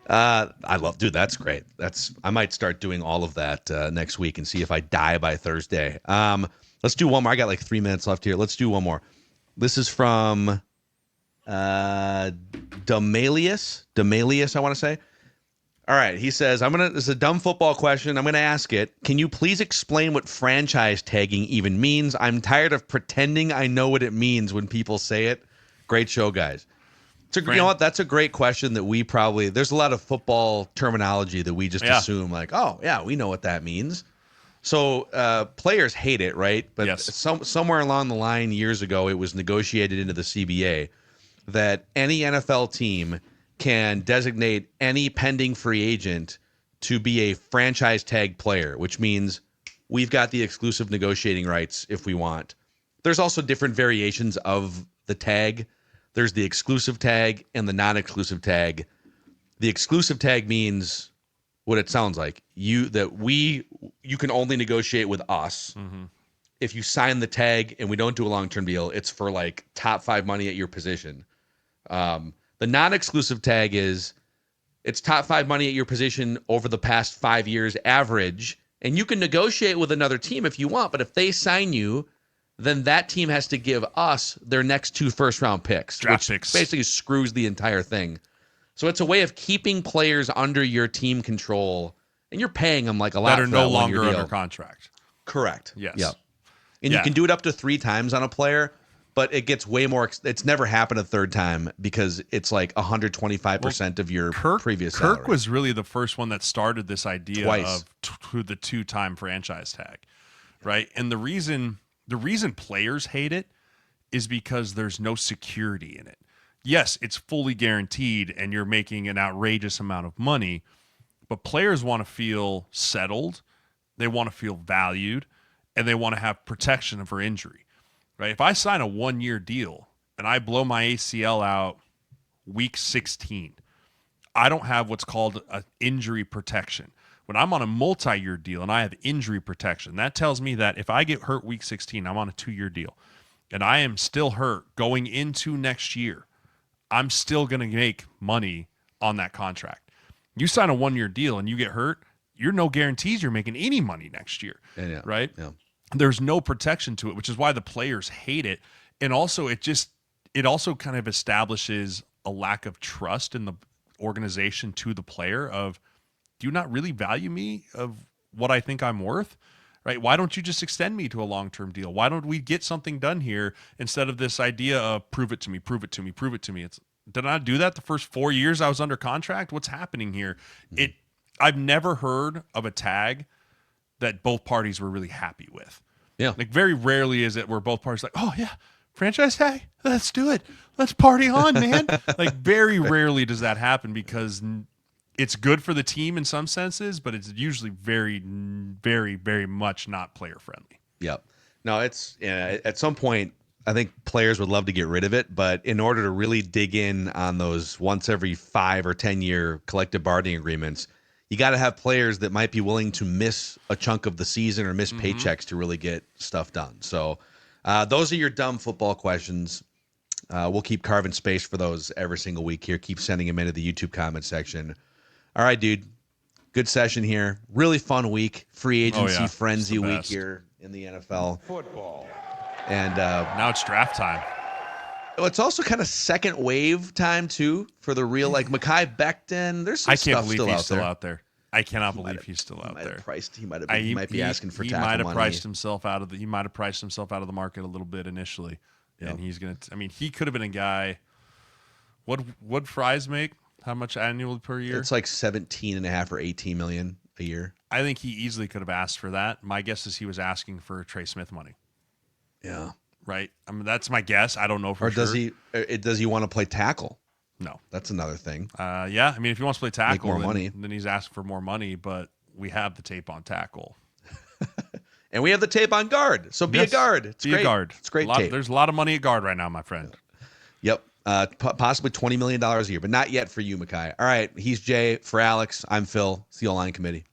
B: I love, dude, that's great. I might start doing all of that next week and see if I die by Thursday. Let's do one more. I got like 3 minutes left here. Let's do one more. This is from Demalius, I want to say. All right, he says, this is a dumb football question. I'm going to ask it. Can you please explain what franchise tagging even means? I'm tired of pretending I know what it means when people say it. Great show, guys. You know what? That's a great question that there's a lot of football terminology that we just assume like, oh, yeah, we know what that means. So players hate it, right? But
C: yes.
B: Somewhere along the line years ago, it was negotiated into the CBA that any NFL team can designate any pending free agent to be a franchise tag player, which means we've got the exclusive negotiating rights if we want. There's also different variations of the tag. There's the exclusive tag and the non-exclusive tag. The exclusive tag means what it sounds like. You can only negotiate with us. Mm-hmm. If you sign the tag and we don't do a long-term deal, it's for like top 5 money at your position. The non-exclusive tag it's top 5 money at your position over the past 5 years average, and you can negotiate with another team if you want, but if they sign you, then that team has to give us their next 2 first-round picks,
C: draft picks.
B: Basically screws the entire thing. So it's a way of keeping players under your team control, and you're paying them like a lot
C: that are
B: for
C: no
B: that
C: longer
B: deal.
C: under contract.
B: Correct.
C: Yes.
B: Yep. And you can do it up to 3 times on a player, but it gets way more. It's never happened a third time because it's like 125% of your previous salary.
C: Kirk was really the first one that started this idea of the 2-time franchise tag, right? And the reason players hate it is because there's no security in it. Yes, it's fully guaranteed and you're making an outrageous amount of money, but players want to feel settled, they want to feel valued, and they want to have protection for injury. Right? If I sign a 1-year deal and I blow my ACL out week 16, I don't have what's called an injury protection. When I'm on a multi-year deal and I have injury protection, that tells me that if I get hurt week 16, I'm on a 2-year deal, and I am still hurt going into next year, I'm still going to make money on that contract. You sign a 1-year deal and you get hurt, you're no guarantees you're making any money next year, right?
B: Yeah.
C: There's no protection to it, which is why the players hate it. And also it also kind of establishes a lack of trust in the organization to the player of, do you not really value me of what I think I'm worth? Right? Why don't you just extend me to a long-term deal? Why don't we get something done here instead of this idea of prove it to me, prove it to me, prove it to me? Did I not do that the first 4 years I was under contract? What's happening here? I've never heard of a tag that both parties were really happy with.
B: Yeah.
C: Like very rarely is it where both parties like, oh yeah, franchise tag, let's do it. Let's party on, man. Like very rarely does that happen because it's good for the team in some senses, but it's usually very, very, very much not player friendly.
B: Yep. No, it's at some point, I think players would love to get rid of it, but in order to really dig in on those once every 5 or 10 year collective bargaining agreements, you got to have players that might be willing to miss a chunk of the season or miss paychecks to really get stuff done. So those are your dumb football questions. We'll keep carving space for those every single week here. Keep sending them into the YouTube comment section. All right, dude. Good session here. Really fun week. Free agency frenzy week here in the NFL.
D: Football.
B: And
C: now it's draft time.
B: It's also kind of second wave time too for the real, like Mekhi Becton. There's some
C: I can't
B: stuff
C: believe
B: still
C: he's
B: out
C: still
B: there.
C: out there. I cannot believe he's still out there.
B: He might be asking for tackle money.
C: He might have priced himself out of the market a little bit initially, and he's gonna. I mean, he could have been a guy. What Fries make? How much annually per year?
B: It's like 17.5 or 18 million a year.
C: I think he easily could have asked for that. My guess is he was asking for Trey Smith money.
B: Yeah.
C: Right. I mean, that's my guess. I don't know for
B: or
C: sure.
B: Does he want to play tackle?
C: No.
B: That's another thing.
C: Yeah. I mean, if he wants to play tackle,
B: more money.
C: then he's asking for more money. But we have the tape on tackle,
B: and we have the tape on guard. So be a guard. It's great.
C: A guard.
B: It's great tape.
C: There's a lot of money at guard right now, my friend.
B: Yep. Possibly $20 million a year, but not yet for you, Mekhi. All right. He's Jay. For Alex, I'm Phil. It's the O-Line Committee.